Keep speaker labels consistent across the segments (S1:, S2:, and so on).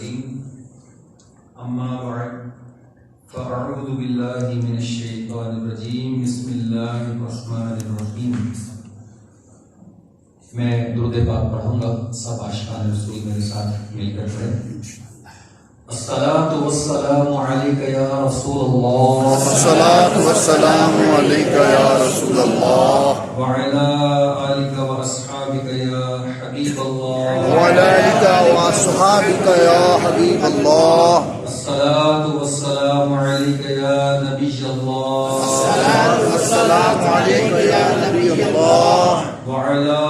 S1: العليم أما بعد فأعوذ بالله من الشيطان الرجيم بسم الله الرحمن الرحيم. میں درود پاک پڑھوں گا، سب عاشقان رسول میرے ساتھ مل کر پڑھیں. الصلاة والسلام عليك يا رسول الله،
S2: الصلاة والسلام عليك يا رسول الله،
S1: وعلى آلك وأصحابك يا حبيب الله،
S2: وعلى آلك وأصحابك يا حبيب الله.
S1: الصلاة والسلام عليك يا نبي الله،
S2: الصلاة والسلام عليك يا نبي الله،
S1: وعلى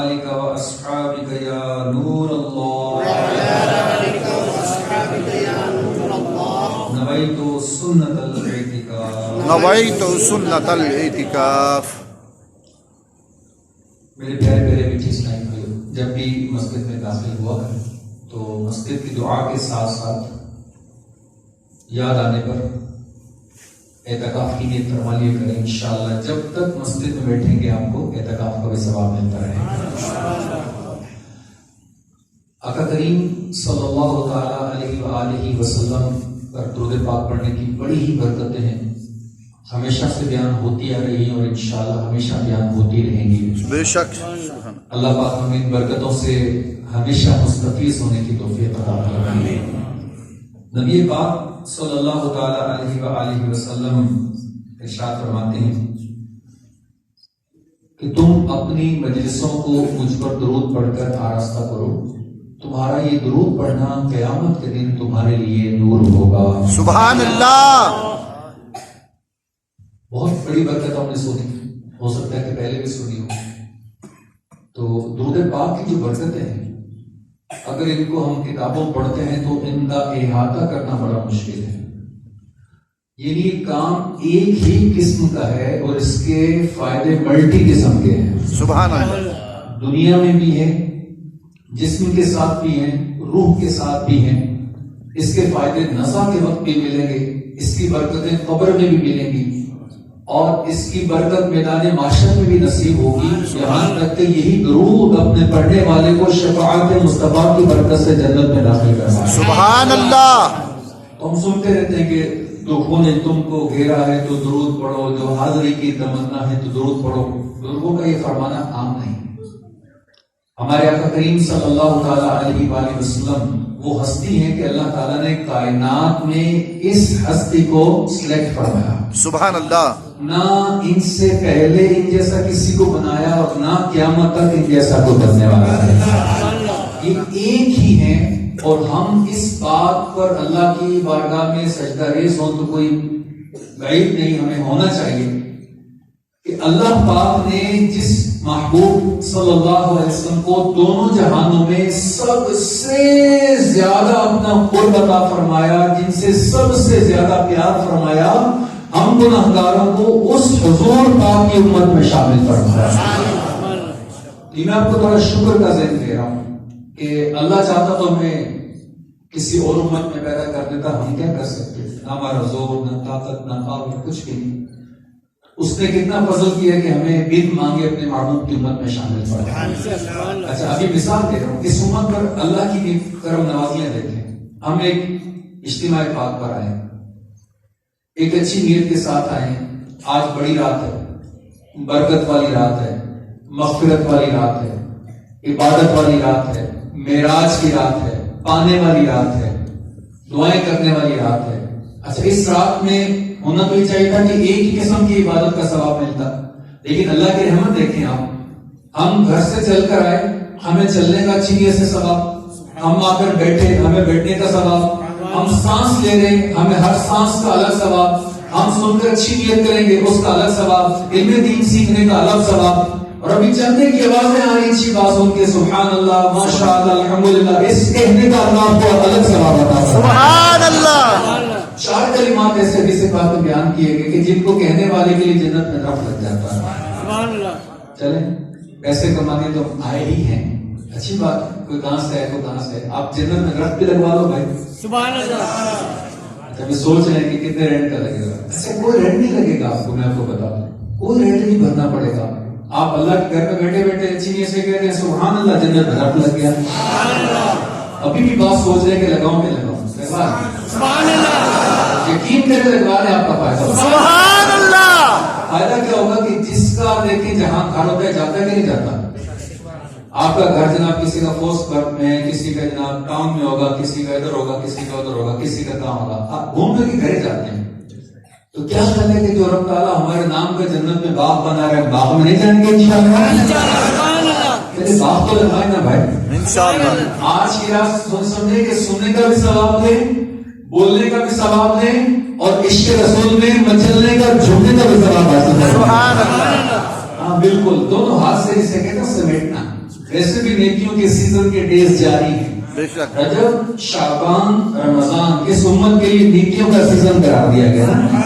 S1: آلك وأصحابك يا نور الله،
S2: وعلى آلك وأصحابك يا نور الله.
S1: نويت سنة الاعتكاف.
S2: نويت سنة الاعتكاف.
S1: میرے پیارے پیارے میٹھے اسلامی بھائیو، جب بھی مسجد میں داخل ہوا کریں تو مسجد کی دعا کے ساتھ ساتھ یاد آنے پر اعتکاف کی نیت فرما لیے کریں. انشاءاللہ جب تک مسجد میں بیٹھیں گے آپ کو اعتکاف کا بھی ثواب ملتا رہے گا. آقا کریم صلی اللہ تعالی علیہ وآلہ وسلم پر درود پاک پڑھنے کی بڑی ہی برکتیں ہیں، ہمیشہ سے بیان ہوتی آ رہی ہیں اور انشاءاللہ ہمیشہ بیان ہوتی رہیں گی.
S2: بے شک
S1: اللہ پاک ہمیں ان برکتوں سے ہمیشہ مستفیض ہونے کی توفیق عطا فرمائے. نبی پاک صلی اللہ تعالی علیہ وآلہ وسلم ارشاد فرماتے ہیں کہ تم اپنی مجلسوں کو مجھ پر درود پڑھ کر آراستہ کرو، تمہارا یہ درود پڑھنا قیامت کے دن تمہارے لیے نور ہوگا.
S2: سبحان اللہ.
S1: بہت بڑی برکت ہم نے سنی، ہو سکتا ہے کہ پہلے بھی سنی ہو. تو درود پاک کی جو برکتیں ہیں، اگر ان کو ہم کتابوں پڑھتے ہیں تو ان کا احاطہ کرنا بڑا مشکل ہے. یہ کام ایک ہی قسم کا ہے اور اس کے فائدے ملٹی قسم کے ہیں.
S2: سبحان اللہ.
S1: دنیا میں بھی ہیں، جسم کے ساتھ بھی ہیں، روح کے ساتھ بھی ہیں. اس کے فائدے نزا کے وقت بھی ملیں گے، اس کی برکتیں قبر میں بھی ملیں گی، اور اس کی برکت میدان معاشر میں بھی نصیب ہوگی، یہاں تک کہ یہی درود اپنے پڑھنے والے کو شفاعت مصطفیٰ کی برکت سے جنت میں داخل کرنا ہے.
S2: سبحان اللہ.
S1: تو ہم سنتے رہتے ہیں کہ دکھوں نے تم کو گھیرا ہے تو درود پڑھو، جو حاضری کی تمنا ہے تو درود پڑھو. بزرگوں کا یہ فرمانا عام نہیں. ہمارے آقا کریم صلی اللہ تعالی علیہ وآلہ وسلم وہ ہستی ہیں کہ اللہ تعالیٰ نے کائنات میں اس ہستی کو سلیکٹ فرمایا.
S2: سبحان اللہ.
S1: نہ ان سے پہلے ان جیسا کسی کو بنایا اور نہ قیامت تک ان جیسا کو بننے والا ہے. یہ ایک ہی ہیں اور ہم اس بات پر اللہ کی بارگاہ میں سجدہ ریز ہوں تو کوئی بعید نہیں، ہمیں ہونا چاہیے کہ اللہ پاک نے جس محبوب صلی اللہ علیہ وسلم کو دونوں جہانوں میں سب سے زیادہ اپنا قرب عطا فرمایا، جن سے سب سے زیادہ پیار فرمایا، ہم گناہگاروں کو اس حضور پاک کی امت میں شامل فرمایا. میں آپ کو تھوڑا شکر کا ذکر دے رہا ہوں کہ اللہ چاہتا تو ہمیں کسی اور امت میں پیدا کر دیتا، ہم کیا کر سکتے؟ نہ ہمارا زور، نہ طاقت، نہ قابل، کچھ بھی نہیں. اس نے کتنا فضل کیا کہ ہمیں بن مانگے اپنے محبوب کی امت میں شامل فرمایا. اچھا ابھی مثال دے رہا ہوں، اس امت پر اللہ کی کرم نوازیاں دیکھیں. ہم ایک اجتماع پاک پر آئے، ایک اچھی نیت کے ساتھ آئے. آج بڑی رات ہے، برکت والی رات ہے، مغفرت والی رات ہے، عبادت والی رات ہے، معراج کی رات ہے، پانے والی رات ہے، دعائیں کرنے والی رات ہے. اچھا اس رات میں ہونا تو یہ چاہیے تھا کہ ایک ہی قسم کی عبادت کا ثواب ملتا، لیکن اللہ کی رحمت دیکھیں آپ، ہم گھر سے چل کر آئے، ہمیں چلنے کا اچھی نیت سے ثواب، ہم آ کر بیٹھے ہمیں بیٹھنے کا ثواب، ہم سانس لے رہے ہمیں ہر سانس کا الگ ثواب، ہم سن کر اچھی نیت کریں گے اس کا الگ ثواب، علم دین سیکھنے کا الگ ثواب، اور ابھی چلنے کی آوازیں آ رہی اچھی بات سن کے سبحان اللہ ماشاء اللہ الحمدللہ، اس کہنے کا اللہ کو الگ ثواب عطا فرمائے.
S2: سبحان اللہ.
S1: 4 کلمات ایسے حدیث پاک میں بیان کیے گئے کہ جن کو کہنے والے کے لیے جنت میں رفت لگ جاتا ہے.
S3: سبحان اللہ.
S1: چلیں پیسے کمانے تو آئے ہی ہیں، اچھی بات ہے، کوئی کہاں سے ہے کوئی کہاں سے ہے، آپ جنت میں رفت بھی لگوا لو بھائی.
S3: سبحان اللہ.
S1: جب سوچ رہے ہیں کہ کتنے رینٹ کا لگے گا، ایسے کوئی رینٹ نہیں لگے گا آپ کو. میں آپ کو بتا دوں کوئی رینٹ نہیں بھرنا پڑے گا. آپ اللہ کے گھر میں بیٹھے بیٹھے اچھی نیت سے کہتے ہیں سبحان اللہ، جنت میں رفت لگ گیا. ابھی بھی بات سوچ رہے کہ لگاؤں کہ لگاؤں، لگوا لیں، یقین کرے لگوا لیں، آپ کا فائدہ ہوگا۔
S3: سبحان اللہ۔
S1: فائدہ کیا ہوگا کہ جس کا دیکھیں جہاں گھر ہوتا ہے جاتا ہے کہ نہیں جاتا؟ آپ کا گھر جناب کسی کا پوسٹ کٹ میں ہے، کسی کا جناب ٹاؤن میں ہوگا، کسی کا ادھر ہوگا، کسی کا ادھر ہوگا، کسی کا کہاں ہوگا، آپ گھوم کر کے گھر جاتے ہیں۔ تو کیا خیال ہے کہ جو رب تعالیٰ ہمارے نام کا جنت میں باغ بنا رہا ہے، باغ میں نہیں جائیں گے انشاءاللہ؟ پہلے باغ تو لگائیں نا بھائی
S3: انشاءاللہ۔
S1: آج کی رات سمجھے کہ سننے کا بھی ثواب دیں، بولنے کا بھی ثواب دیں، اور عشق رسول میں مچلنے کا، جھکنے کا بھی ثواب حاصل کریں۔
S3: سبحان اللہ۔
S1: ہاں بالکل، دونوں ہاتھ سے اسے کہتے ہیں سمیٹنا۔ ویسے بھی نیکیوں کے سیزن کے ڈیز جاری ہیں،
S3: بے شک۔
S1: رجب، شعبان، رمضان، اس امت کے لیے نیکیوں کا سیزن قرار دیا گیا نا۔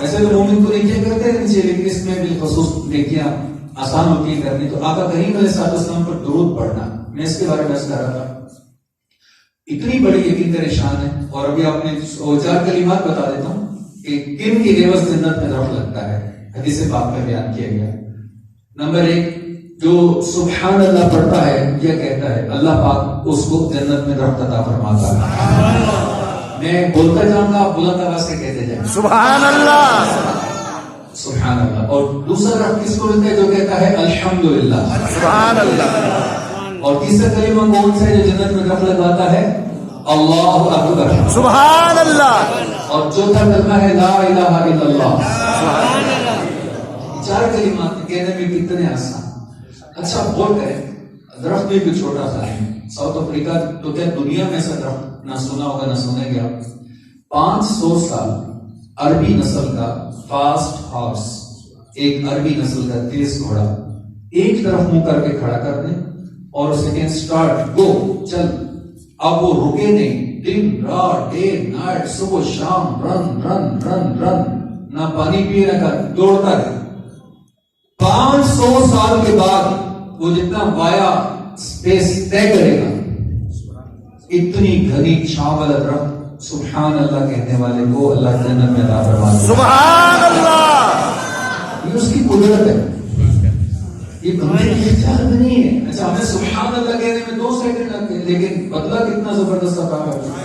S1: ویسے تو مومن کو نیکیاں کرتے رہنی چاہیے، لیکن اس میں بالخصوص نیکیاں آسان ہوتی ہیں کرنی۔ تو آقا کریم علیہ السلام پر درود پڑھنا، میں اس کے بارے میں کہہ رہا تھا، اتنی بڑی یقین کا نشان ہے۔ اور ابھی آپ نے 4 کلمات بتا دیتا ہوں کہ کن کی عوض جنت میں درخت لگتا ہے، حدیث پاک میں بیان کیا گیا۔ نمبر 1، جو سبحان اللہ پڑھتا ہے، یہ کہتا ہے اللہ پاک اس کو جنت میں درخت عطا فرماتا ہے۔ میں بولتا جاؤں گا، آپ بلند آواز سے کہتے جائیں
S3: سبحان اللہ۔
S1: سبحان اللہ۔ اور دوسرا درخت کس کو ملتا ہے؟ جو کہتا ہے الحمدللہ۔
S3: سبحان اللہ۔
S1: اور تیسرا کلمہ کون سا ہے جو جنت میں درخت لگاتا ہے؟ اللہ اکبر۔
S3: سبحان اللہ۔
S1: اور چوتھا کلمہ ہے لا الہ الا اللہ۔ 4 کلمات کہنے میں کتنے آسان۔ اچھا غور کریں، درخت بھی کوئی چھوٹا سا ہے۔ ساؤتھ افریقہ تو کیا دنیا میں ایسا درخت نہ سنا ہوگا نہ سنے گا۔ 500 سال عربی نسل کا فاسٹ ہارس، ایک عربی نسل کا تیز گھوڑا، ایک طرف منہ کر کے کھڑا کر دیں اور اسے کہیں سٹارٹ گو، چل۔ اب وہ رکے نہیں، دن رات ڈے نائٹ، صبح شام، رن رن رن رن، نہ پانی پیے نہ کر، دوڑتا رہے۔ 500 سال کے بعد وہ جتنا وایا سپیس طے کرے گا، اتنی گھنی چھاؤں والا درخت سبحان اللہ کہنے والے کو اللہ جنت میں عطا فرماتا ہے۔
S3: سبحان اللہ۔
S1: یہ اس کی قدرت ہے، یہ بندے کے اختیار میں نہیں ہے۔ اچھا ہمیں سبحان اللہ کہنے میں 2 سیکنڈ لگتے ہیں، لیکن بدلہ کتنا زبردست عطا کرتا ہے۔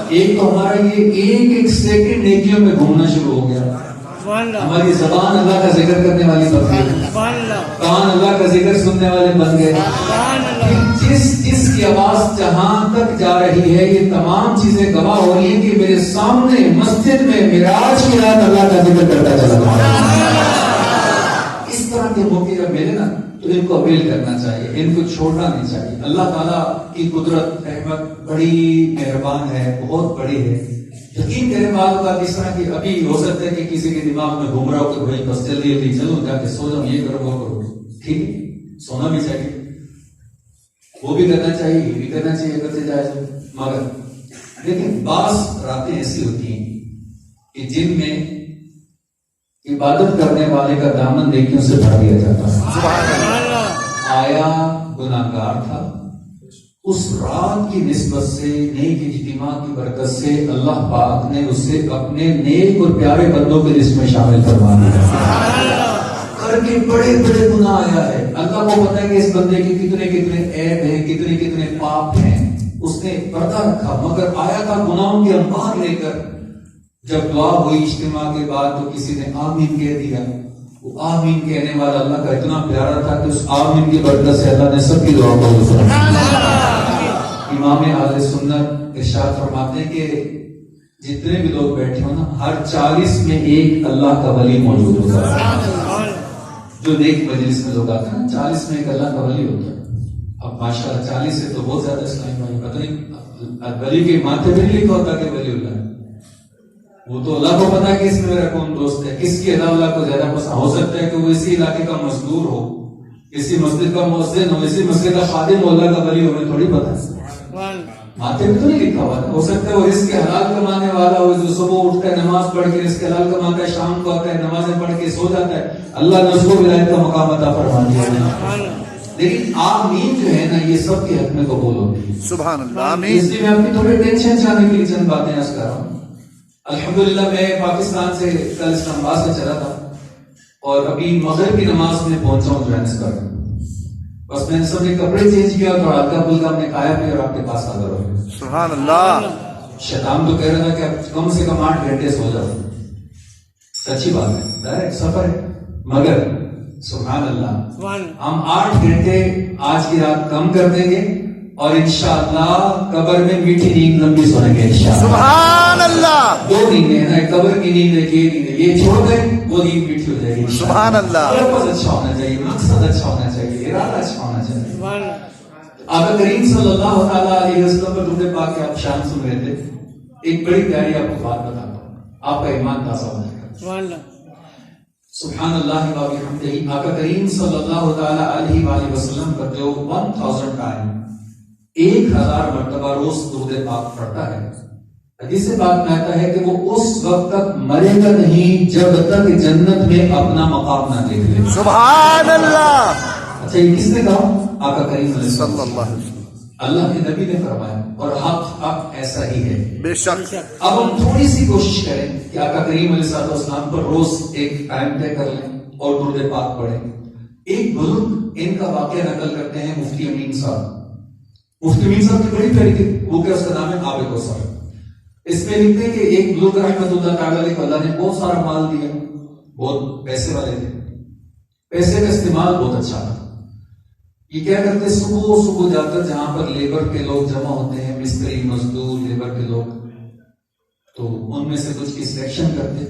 S1: ایک تو ہمارا یہ ایک سیکنڈ نیکیوں میں گھومنا شروع ہو گیا۔ ہماری زبان اللہ کا ذکر کرنے والی بن گئی، کان اللہ کا ذکر سننے والے بن گئے۔ جس کی آواز جہاں تک جا رہی ہے، یہ تمام چیزیں گواہ ہو رہی ہیں کہ میرے سامنے مسجد میں معراج کی رات اللہ کا ذکر کرتا چلا گیا۔ اس طرح کے موقع جب ملے نا تو ان کو اویل کرنا چاہیے، ان کو چھوڑنا نہیں چاہیے۔ اللہ تعالیٰ کی قدرت رحمت بڑی مہربان ہے، بہت بڑی ہے۔ یقین کرے بعض بات اس طرح کی ابھی ہو سکتا ہے کہ کسی کے دماغ میں گھوم رہا ہو کہ بھائی بس جلدی جلدی چلو جا کے سو جاؤ، یہ کرو وہ کرو، ٹھیک ہے، سونا بھی چاہیے، وہ بھی کرنا چاہیے، یہ بھی کرنا چاہیے اگر سے جائے، مگر لیکن بعض راتیں ایسی ہوتی ہیں کہ جن میں عبادت کرنے والے کا دامن نیکیوں سے بھر دیا جاتا ہے۔ آیا گناہگار تھا، اس رات کی نسبت سے، نیک اجتماع کی برکت سے اللہ پاک نے اسے اپنے نیک اور پیارے بندوں کے لسٹ میں شامل کروا دیا۔ کر کے بڑے بڑے گناہ آیا ہے، اللہ کو پتا ہے کہ اس بندے کے کتنے کتنے عیب ہیں، کتنے کتنے پاپ ہیں، اس نے پردہ رکھا، مگر آیا تھا گناہوں کے انبار لے کر۔ جب دعا ہوئی اجتماع کے بعد تو کسی نے آمین کہہ دیا، وہ آمین کہنے والا اللہ کا اتنا پیارا تھا کہ اس آمین کی برکت سے اللہ نے سب کی دعا قبول فرمائی۔ امام اہل سنت ارشاد فرماتے ہیں کہ جتنے بھی لوگ بیٹھے ہو نا، ہر 40 میں ایک اللہ کا ولی موجود ہوتا ہے۔ جو نیک مجلس میں لوگ آتے ہیں نا، 40 میں ایک اللہ کا ولی ہوتا ہے۔ اب ماشاءاللہ 40 سے تو بہت زیادہ اسلامی بھائی، پتہ نہیں ولی کے ماتھے پہ نہیں لکھا ہوتا کہ ولی اللہ ہے، وہ تو اللہ کو پتا ہے کہ اس میں میرا کون دوست ہے، کس کی اللہ کو زیادہ پسند ہو سکتا ہے کہ وہ اسی علاقے کا مزدور ہو، اسی مسجد کا مؤذن ہو، اسی مسجد کا خادم ہو، اللہ کا ولی ہو، ہمیں تھوڑی پتا ہے، ماتھے پہ تو نہیں لکھا ہوا ہے۔ ہو سکتا ہے وہ رزق حلال کمانے والا ہو، جو صبح اٹھتا ہے نماز پڑھ کے رزق حلال کماتا ہے، شام کو آتا ہے نمازیں پڑھ کے سو جاتا ہے، اللہ نے اس کو ولایت کا مقام عطا فرما دیا۔ لیکن آمین جو ہے نا، یہ سب کے حق میں قبول ہوتی ہے۔
S3: سبحان اللہ، آمین۔
S1: اس لیے میں اپنی تھوڑی ٹینشن جانے کے لیے چند باتیں عرض کر رہا ہوں۔ الحمدللہ میں پاکستان سے کل اسلام آباد سے چلا تھا اور ابھی مغرب کی نماز میں پہنچا ہوں جوہانسبرگ۔ بس میں نے سب نے کپڑے چینج کیا تو ہلکا پھلکا ہم نے کھایا پیا اور آپ کے پاس حاضر ہو گئے.
S3: سبحان اللہ.
S1: شیطان تو کہہ رہا تھا کہ اب کم سے کم 8 گھنٹے سو جاؤ. سچی بات ہے, ڈائریکٹ سفر ہے, مگر سبحان اللہ ہم 8 گھنٹے آج کی رات کم کر دیں گے اور انشاءاللہ قبر میں میٹھی نیند لمبی سونے گے انشاءاللہ.
S3: سبحان اللہ.
S1: 2 نیندیں ہیں نا, قبر کی نیند ہے, یہ نیند ہے, یہ چھوڑ دیں وہ نیند میٹھی ہو جائے گی.
S3: سبحان اللہ.
S1: لفظ اچھا ہونا چاہیے, مقصد اچھا ہونا چاہیے, ارادہ اچھا ہونا چاہیے. آقا کریم صلی اللہ تعالیٰ علیہ وسلم پر درود پاک کے آپ شان سن رہے تھے. ایک بڑی پیاری آپ کو بات بتاتا ہوں, آپ کا ایمان تازہ ہو جائے گا. سبحان اللہ و بحمدہ. آقا کریم صلی اللہ تعالیٰ علیہ وآلہ وسلم پر جو 1000 ٹائم 1000 مرتبہ روز درود پاک پڑھتا ہے, حدیث پاک میں آتا ہے کہ وہ اس وقت تک مرے گا نہیں جب تک جنت میں اپنا مقام نہ دیکھ لے.
S3: سبحان اللہ.
S1: اچھا یہ کس نے کہا؟ آقا کریم
S3: صلی اللہ علیہ وسلم.
S1: اللہ کے نبی نے فرمایا, اور حق ایسا ہی ہے.
S3: بے شک.
S1: اب ہم تھوڑی سی کوشش کریں کہ آقا کریم علیہ السلام پر روز ایک ٹائم طے کر لیں اور درود پاک پڑھیں. ایک بزرگ ان کا واقعہ نقل کرتے ہیں مفتی امین صاحب. مفتی امین صاحب کی بڑی پیاری بک ہے, اس کا نام ہے آب کوثر. اس میں لکھتے ہیں کہ ایک بزرگ رحمۃ اللہ تعالی علیہ کو اللہ نے بہت سارا مال دیا, بہت پیسے والے تھے, پیسے کا استعمال بہت اچھا تھا. یہ کیا کرتے, صبح جا کر جہاں پر لیبر کے لوگ جمع ہوتے ہیں, مستری مزدور لیبر کے لوگ, تو ان میں سے کچھ کی سلیکشن کرتے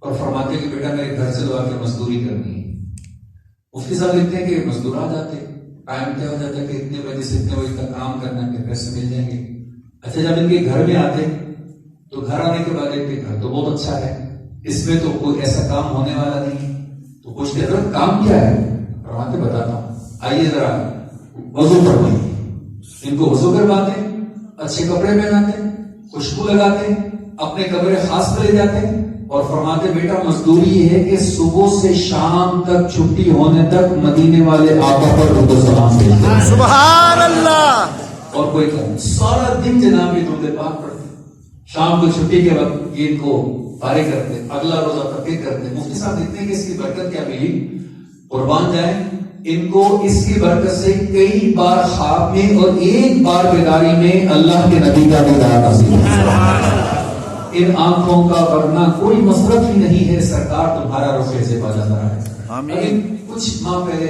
S1: اور فرماتے کہ بیٹا میرے گھر سے لو آ کے مزدوری کرنی ہے. مفتی صاحب لکھتے ہیں کہ مزدور آ جاتے, ٹائم طے ہو جاتا ہے کہ اتنے بجے سے اتنے بجے تک کام کرنا ہے, پھر پیسے مل جائیں گے. اچھا جب ان کے گھر میں آتے تو گھر آنے کے بعد ایک گھر تو بہت اچھا ہے, اس میں تو کوئی ایسا کام ہونے والا نہیں, تو پوچھتے حضرت کام کیا ہے؟ فرماتے بتاتا ہوں, آئیے ذرا وضو پڑھتے. ان کو وضو کرواتے, اچھے کپڑے پہناتے, خوشبو لگاتے, اپنے کمرے خاص پر لے جاتے اور فرماتے بیٹا مزدوری یہ ہے کہ صبح سے شام تک چھٹی ہونے تک مدینے والے آقا پر درود و سلام بھیجتے.
S3: سبحان اللہ.
S1: اور کوئی کام سارا دن جناب یہ درود پاک پڑھتے, شام کو چھٹی کے وقت یہ ان کو فارغ کرتے, اگلا روزہ تفریح کرتے. مفتی صاحب دیکھتے ہیں کہ اس کی برکت کیا ملی, قربان جائیں, ان کو اس کی برکت سے کئی بار خواب میں اور ایک بار بیداری میں اللہ کے نبی کا دیدار حاصل ہوا. ان آنکھوں کا ورنہ کوئی مصرف ہی نہیں ہے, سرکار تمہارا رخ سے پا جاتا ہے.
S3: آمین.
S1: کچھ ماہ پہلے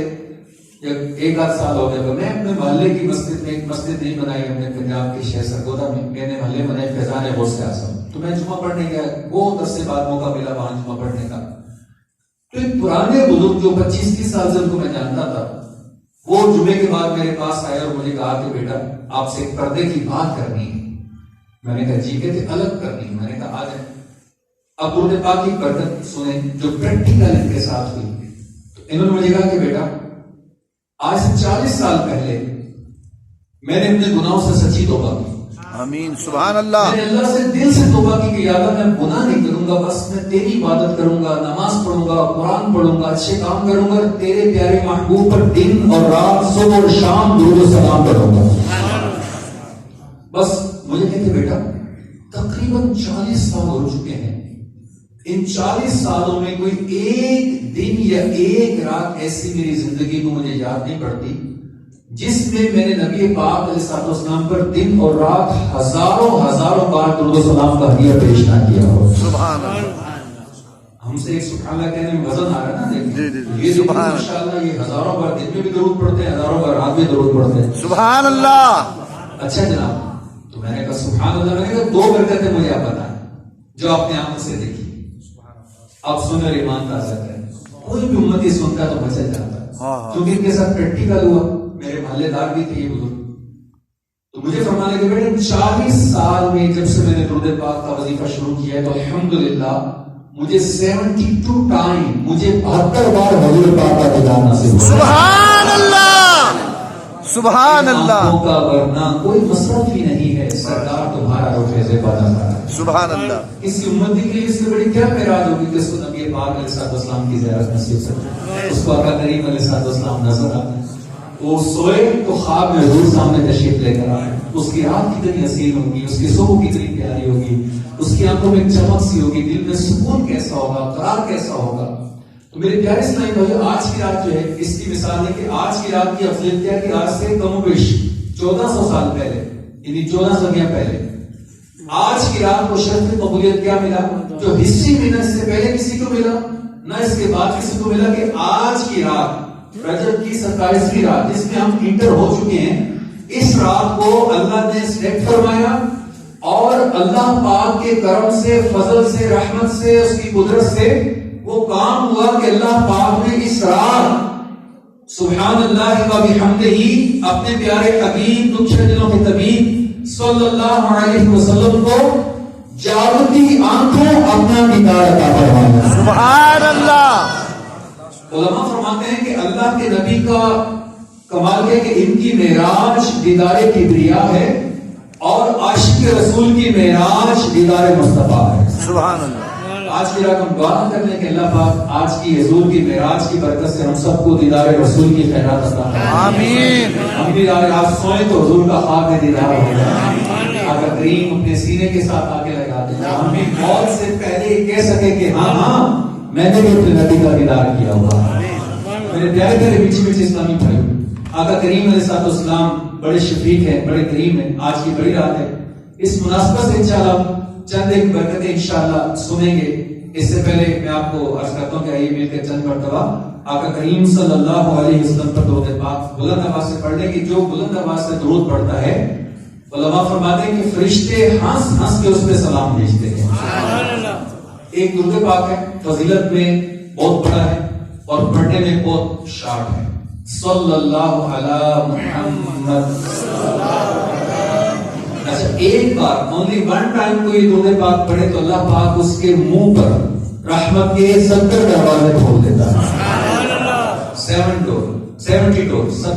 S1: ایک آدھ سال ہو گیا, میں اپنے محلے کی مسجد میں ایک مسجد نہیں بنائی ہم نے پنجاب کے شہر سرگودا میں, میں نے محلے بنائے فیضان غوث اعظم. تو میں جمعہ پڑھنے گیا, بہت عرصے بعد موقع ملا وہاں جمعہ پڑھنے کا. تو ایک پرانے بزرگ جو 25-30 سال سے ان کو میں جانتا تھا, وہ جمعے کے بعد میرے پاس آئے اور مجھے کہا کہ بیٹا آپ سے ایک پردے کی بات کرنی ہے. میں نے کہا جی, کہتے الگ کرنی ہے. میں نے کہا آ جائیں. اب درود پاک کی برکت سنیں جو پریکٹیکل ان کے ساتھ ہوئی. انہوں نے مجھے کہا کہ بیٹا آج سے 40 سال پہلے میں نے اپنے گناہوں سے سچی توبہ کی.
S3: آمین. سبحان اللہ.
S1: میں نے اللہ سے دل سے توبہ کی کہ یا اللہ میں گناہ نہیں کروں گا, بس میں تیری عبادت کروں گا, نماز پڑھوں گا, قرآن پڑھوں گا, اچھے کام کروں گا, تیرے پیارے محبوب پر دن اور رات صبح اور شام درود و سلام کروں گا. بس مجھے کہتے بیٹا تقریباً 40 سال ہو چکے ہیں, ان 40 سالوں میں کوئی ایک دن یا ایک رات ایسی میری زندگی کو مجھے یاد نہیں پڑتی جس میں میں نے نبی پاک علیہ السلام پر دن اور رات ہزاروں بار درود و سلام کا ہدیہ پیش نہ کیا ہو.
S3: سبحان اللہ.
S1: ہم سے ایک سبحان اللہ کہنے میں وزن آ رہا ہے نا,
S3: جی
S1: یہ
S3: سبحان
S1: ماشاءاللہ یہ ہزاروں بار دن میں بھی درود پڑھتے ہیں, ہزاروں بار رات میں درود پڑھتے ہیں.
S3: سبحان اللہ.
S1: اچھا جناب, تو میں نے کہا سبحان اللہ. میں نے کہا 2 برکتیں مجھے آپ بتائیں جو آپ نے آنکھوں سے دیکھی. آپ سن اور ایمان تازہ کریں. کوئی بھی امتی سنتا تو بچل جاتا ہے, کیونکہ ان کے ساتھ پریکٹیکل ہوا. میرے محلے دار بھی تھے یہ بزرگ, تو مجھے فرمانے کے بیٹے 40 سال میں جب سے میں نے درود پاک کا وظیفہ شروع کیا ہے تو الحمدللہ مجھے 72 ٹائم, مجھے 72 بار حضور پاک کا دیدار نصیب ہوا.
S3: سبحان اللہ. سبحان اللہ.
S1: آنکھوں کا ورنہ کوئی مصرف ہی نہیں ہے, سرکار تمہارا رخ سے پا جاتا ہے.
S3: سبحان اللہ.
S1: کسی امتی کے لیے اس سے بڑی کیا معراج ہوگی کہ اس کو نبی پاک علیہ السلام کی زیارت نصیب ہو, اس کو آقا کریم علیہ السلام نظر آتا ہے. وہ سوئے تو خواب میں حضور سامنے تشریف لے کر آئے, اس کی رات کتنی حسین ہوگی, اس کی صبح کتنی پیاری ہوگی, اس کی آنکھوں میں چمک سی ہوگی, دل میں سکون کیسا ہوگا, قرار کیسا ہوگا. تو تو میرے پیارے اسلامی بھائیو، آج کی رات جو ہے اس کی مثال ہے کہ آج کی رات کی افضلیت کیا کہ آج سے کم و بیش 1400 سال پہلے، یعنی 14 صدیاں پہلے آج کی رات کو شرف قبولیت کیا ملا، جو ہسٹری میں نہ اس سے پہلے کسی کو ملا نہ اس کے بعد کسی کو ملا، کہ آج کی رات رجب کی 27ویں رات جس میں ہم انٹر ہو چکے ہیں، اس رات کو اللہ نے سلیکٹ فرمایا اور اللہ پاک کے کرم سے، فضل سے، رحمت سے، اس کی قدرت سے وہ کام ہوا کہ اللہ پاک نے اس رات سبحان اللہ و بحمدہ اپنے پیارے حبیب دکھشے دلوں کے طبیب صلی اللہ علیہ وسلم کو جاگتی آنکھوں اپنا دیدار عطا فرمایا۔
S3: سبحان اللہ۔
S1: علماء فرماتے ہیں کہ اللہ کے نبی کا کمال ہے کہ ان کی معراج دیدار کبریا ہے اور عاشق رسول کی معراج دیدار مصطفیٰ ہے۔
S3: سبحان اللہ۔
S1: آج کی رات ہم دعا کرتے ہیں کہ اللہ پاک آج کی حضور کی معراج کی برکت سے ہم سب کو دیدار رسول کی خیرات عطا فرمائے۔
S3: آمین۔
S1: ہم بھی رات سوئیں تو حضور کا خواب میں دیدار ہو جائے، آقا کریم اپنے سینے کے ساتھ آگے لگا دیں، ہم بھی موت سے پہلے کہہ سکیں کہ ہاں ہاں میں نے بھی اپنے نبی کا دیدار کیا ہوا۔ میرے پیارے پیارے میٹھے میٹھے اسلامی بھائیو، آقا کریم علیہ السلام بڑے شفیق ہیں، بڑے کریم ہیں۔ آج کی بڑی رات ہے، اس مناسبت سے انشاءاللہ چند ایک برکتیں انشاءاللہ سنیں گے۔ اس سے پہلے میں آپ کو عرض کرتا ہوں کہ آئیے مل کر چند مرتبہ آقا کریم صلی اللہ علیہ وسلم پر درود پاک بلند آواز سے پڑھ لیں کہ جو بلند آواز سے درود پڑھتا ہے علماء فرماتے ہیں کہ فرشتے ہنس ہنس کے اس پہ سلام بھیجتے ہیں۔ ایک درود پاک ہے، فضیلت میں بہت بڑا ہے اور پڑھنے میں بہت شارٹ ہے۔ صلی اللہ علی محمد۔ اچھا ایک بار only one time کوئی درود پاک پڑھے تو اللہ پاک اس کے منہ پر رحمت کے 70 دروازے کھول دیتا ہے۔ 70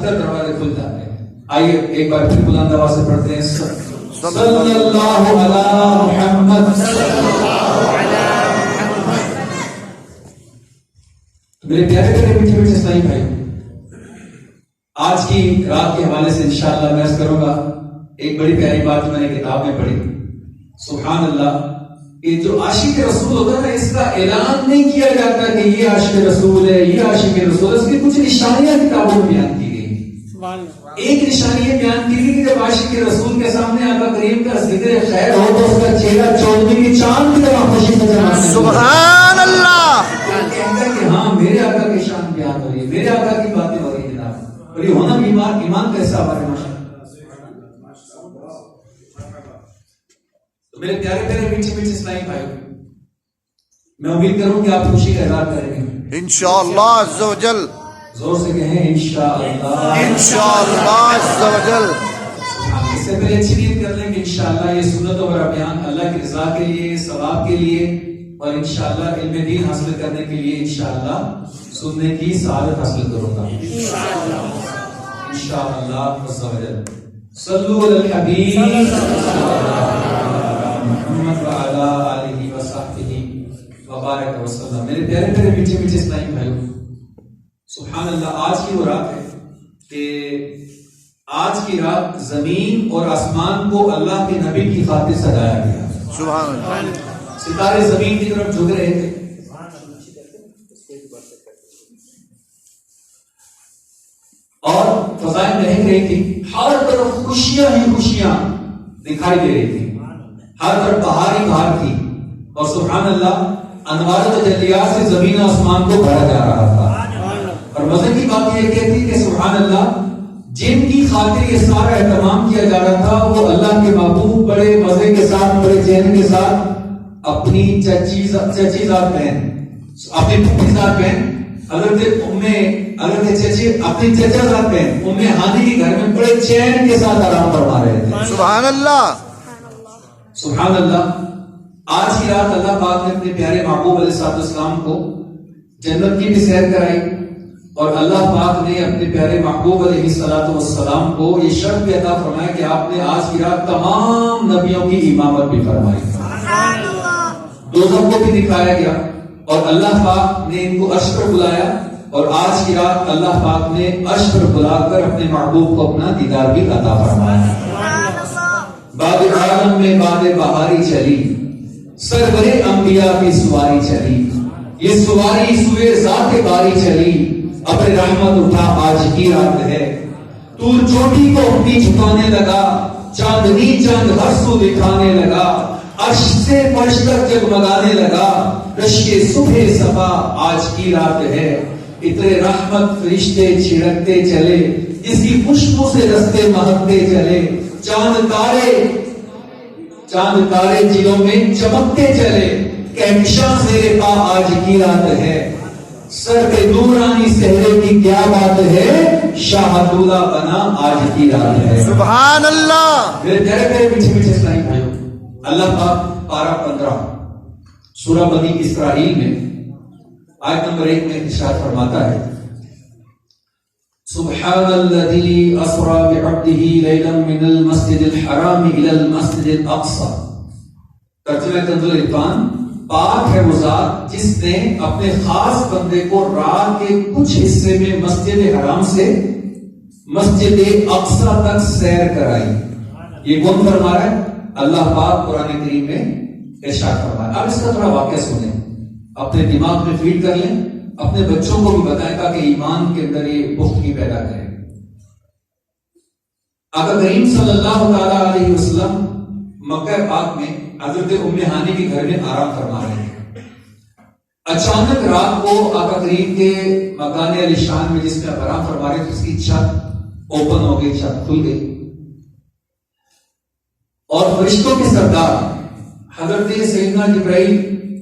S1: دروازے کھل جاتے ہیں۔ آئیے ایک بار پھر بلند آواز سے پڑھتے ہیں صلی اللہ علی محمد۔ میرے پیارے پیارے میٹھے میٹھے اسلامی بھائی، آج کی رات کے حوالے سے انشاءاللہ میں عرض کروں گا ایک بڑی پیاری بات جو میں نے کتاب میں پڑھی۔ سبحان اللہ، یہ جو عاشق رسول ہوتا ہے نا، اس کا اعلان نہیں کیا جاتا کہ یہ عاشق رسول ہے، یہ عاشق رسول ہے، اس کی کچھ نشانیاں کتابوں میں بیان کی گئی۔ ایک نشانی یہ بیان کی گئی کہ جب عاشق رسول کے سامنے آقا کریم کا ذکر خیر ہو تو اس کا چہرہ چودھویں کی چاند کی طرح خوشی سے چمکتا ہے۔
S3: سبحان اللہ۔
S1: کہتا ہے کہ ہاں میرے آقا کی شان بیان ہو رہی ہے، میرے آقا کی باتیں ہو رہی ہیں جناب، اور یہ ہونا بیمار ایمان کا حصہ ہمارے ماشاء اللہ۔ میرے پیارے پیارے میٹھے میٹھے اسلامی بھائیو، میں امید کروں کہ آپ خوشی کا اظہار کریں گے
S3: انشاءاللہ عز و جل۔
S1: زور سے کہیں انشاءاللہ۔
S3: انشاءاللہ عز و جل۔
S1: اس سے پہلے اچھی نیت کر لیں کہ انشاءاللہ یہ سنت اور بیان اللہ کی رضا کے لیے، ثواب کے لیے اور انشاءاللہ علم دین حاصل کرنے کے لیے انشاءاللہ سننے کی سعادت حاصل کروں گا انشاءاللہ عز و جل۔ صلو علی الحبیب محمد وعلی آلہ وصحبہ وبارک وسلم۔ میرے پیارے پیارے میٹھے میٹھے اسلامی بھائیو، سبحان اللہ، آج کی وہ رات ہے کہ آج کی رات زمین اور آسمان کو اللہ کے نبی کی خاطر سجایا گیا۔
S3: سبحان اللہ۔
S1: ستارے زمین کی طرف جھک رہے تھے اور فضائیں مہک رہی تھی، ہر طرف خوشیاں ہی خوشیاں دکھائی دے رہی تھی، ہر طرف بہار ہی بہار تھی، اور سبحان اللہ انوار و تجلیات سے زمین و آسمان کو بھرا جا رہا تھا۔ اور مزے کی بات یہ کہتی کہ سبحان اللہ جن کی خاطر یہ سارا اہتمام کیا جا رہا تھا وہ اللہ کے محبوب بڑے مزے کے ساتھ، بڑے چین کے ساتھ اپنی چچی ذات بہن، اپنی پھوپھی ذات بہن حضرت چچی اپنی چچا ذات بہن ام ہانی کے گھر میں بڑے چین کے ساتھ آرام فرما رہے تھے۔
S3: سبحان اللہ۔
S1: سبحان اللہ، آج کی رات اللہ پاک نے اپنے پیارے محبوب علیہ السلام کو جنت کی بھی سیر کرائی، اور اللہ پاک نے اپنے پیارے محبوب علیہ السلام کو یہ شرف بھی عطا فرمایا کہ آپ نے آج کی رات تمام نبیوں کی امامت بھی فرمائی۔ دوزخ کو بھی دکھایا گیا اور اللہ پاک نے ان کو عرش پر بلایا، اور آج کی رات اللہ پاک نے عرش پر بلا کر اپنے محبوب کو اپنا دیدار بھی عطا فرمایا۔ باد عالم میں باد بہاری چلی، سرور انبیاء کی سواری چلی، یہ سواری سوئے ذات باری چلی، اپنے رحمت اٹھا آج کی رات ہے، تو چوٹی کو اپنی جھکانے لگا، چاندنی چاند ہر سو دکھانے لگا، عرش سے فرش تک جگمگانے لگا، رشک صبح صفا آج کی رات ہے، اتنے رحمت فرشتے چھڑکتے چلے، جس کی خوشبو سے رستے مہکتے چلے، چاند تارے جلوں میں چمکتے چلے، کہکشاں زیر پا آج کی رات ہے، سر پہ نورانی صحرے کی کیا بات ہے، شاہ دولہ بنا آج کی رات ہے۔
S3: سبحان اللہ۔
S1: میرے پیارے پیارے پیچھے پیچھے اسلامی بھائیوں، اللہ پاک پارہ 15 سورہ بنی اسرائیل میں آیت نمبر 1 میں ارشاد فرماتا ہے، سبحان الذی اسری بعبدہ لیلا من المسجد الحرام الی المسجد الاقصی۔ ترجمہ کنز العرفان، پاک ہے وہ ذات جس نے اپنے خاص بندے کو رات کے کچھ حصے میں مسجد حرام سے مسجد اقصی تک سیر کرائی۔ یہ کون فرما رہا ہے؟ اللہ پاک قرآن کریم میں ارشاد فرما رہا ہے۔ اب اس کا تھوڑا واقعہ سنیں، اپنے دماغ میں فیڈ کر لیں، اپنے بچوں کو بھی بتائیں تاکہ ایمان کے اندر یہ پختگی پیدا کریں۔ آقا کریم صلی اللہ تعالی علیہ وسلم مکہ پاک میں حضرت ام ہانی کے گھر میں آرام فرما رہے ہیں۔ اچانک رات کو آقا کریم کے مکان علی شان میں جس میں آرام فرما رہے تھے، اس کی چھت اوپن ہو گئی، چھت کھل گئی، اور فرشتوں کے سردار حضرت سیدنا جبرائیل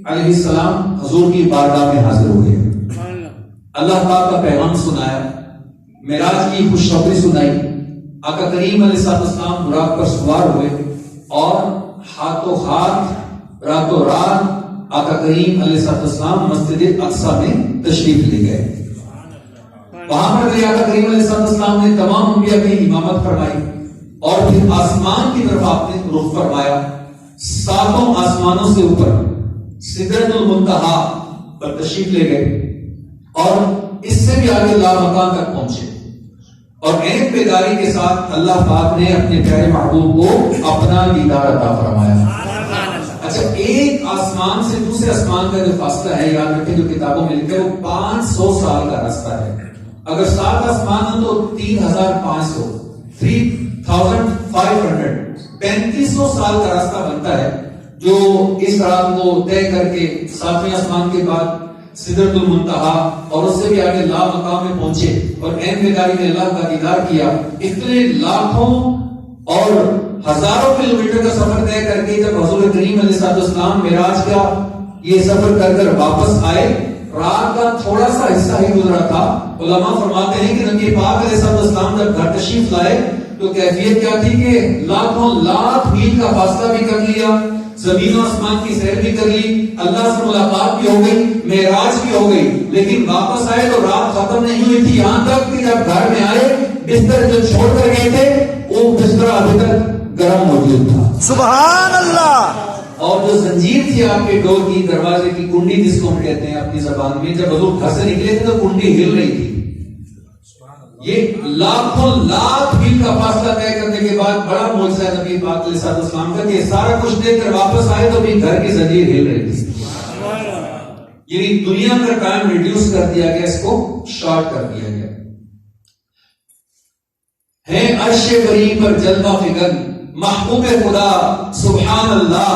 S1: علیہ السلام حضور کی بارگاہ میں حاضر ہوئے، اللہ پاک کا پیغام سنایا، معراج کی خوشخبری سنائی۔ آقا کریم علیہ السلام براق پر سوار ہوئے اور ہاتھوں ہاتھ راتوں رات آقا کریم علیہ السلام مسجد اقصی میں تشریف لے گئے۔ وہاں پر آقا کریم علیہ السلام نے تمام انبیاء کی امامت فرمائی اور پھر آسمان کی طرف آپ نے رخ فرمایا، ساتوں آسمانوں سے اوپر سدرۃ المنتہا پر تشریف لے گئے اور اس سے بھی آگے لامکان تک پہنچے، اور عین بیداری کے ساتھ اللہ پاک نے اپنے پیارے محبوب کو اپنا دیدار عطا فرمایا۔ اچھا، ایک آسمان سے دوسرے آسمان کا جو فاصلہ ہے، یاد رکھیں جو کتابوں میں لکھا ہے، وہ 500 سال کا راستہ ہے۔ اگر 7 آسمان ہوں تو 3500 3500 سال کا راستہ بنتا ہے، جو اس رات کو طے کر کے 7ویں آسمان کے بعد سدرۃ المنتہا اور اس سے بھی آگے لا مقام میں پہنچے اور عین بیداری میں اللہ کا دیدار کیا۔ اتنے لاکھوں اور ہزاروں کلومیٹر کا سفر طے کر کے جب حضور کریم علیہ السلام معراج کا یہ سفر کر کر واپس آئے، رات کا تھوڑا سا حصہ ہی گزرا تھا۔ علماء فرماتے ہیں کہ نبی پاک علیہ السلام جب گھر تشریف لائے تو کیفیت کیا تھی کہ لاکھوں لاکھ میل کا فاصلہ بھی کر لیا، زمین و آسمان کی سیر بھی کر لی، اللہ سے ملاقات بھی ہو گئی، معراج بھی ہو گئی، لیکن واپس آئے تو رات ختم نہیں ہوئی تھی، یہاں تک کہ جب گھر میں آئے بستر جو چھوڑ کر گئے تھے وہ بستر ابھی تک گرم موجود تھا۔
S3: سبحان اللہ۔
S1: اور جو زنجیر تھی آپ کے ڈور کی، دروازے کی کنڈی جس کو ہم کہتے ہیں اپنی زبان میں، جب حضور گھر سے نکلے تھے تو کنڈی ہل رہی تھی۔ یہ لاکھوں لاکھ میل کا فاصلہ طے کرنے کے بعد بڑا معجزہ ہے نبی پاک علیہ السلام کا کہ سارا کچھ دیکھ کر واپس آئے تو بھی گھر کی زنجیر ہل رہی تھی، یعنی دنیا کا ٹائم ریڈیوس کر دیا گیا، اس کو شارٹ کر دیا گیا۔ ہے عرش بری پر جلوہ فکن محبوب خدا سبحان اللہ،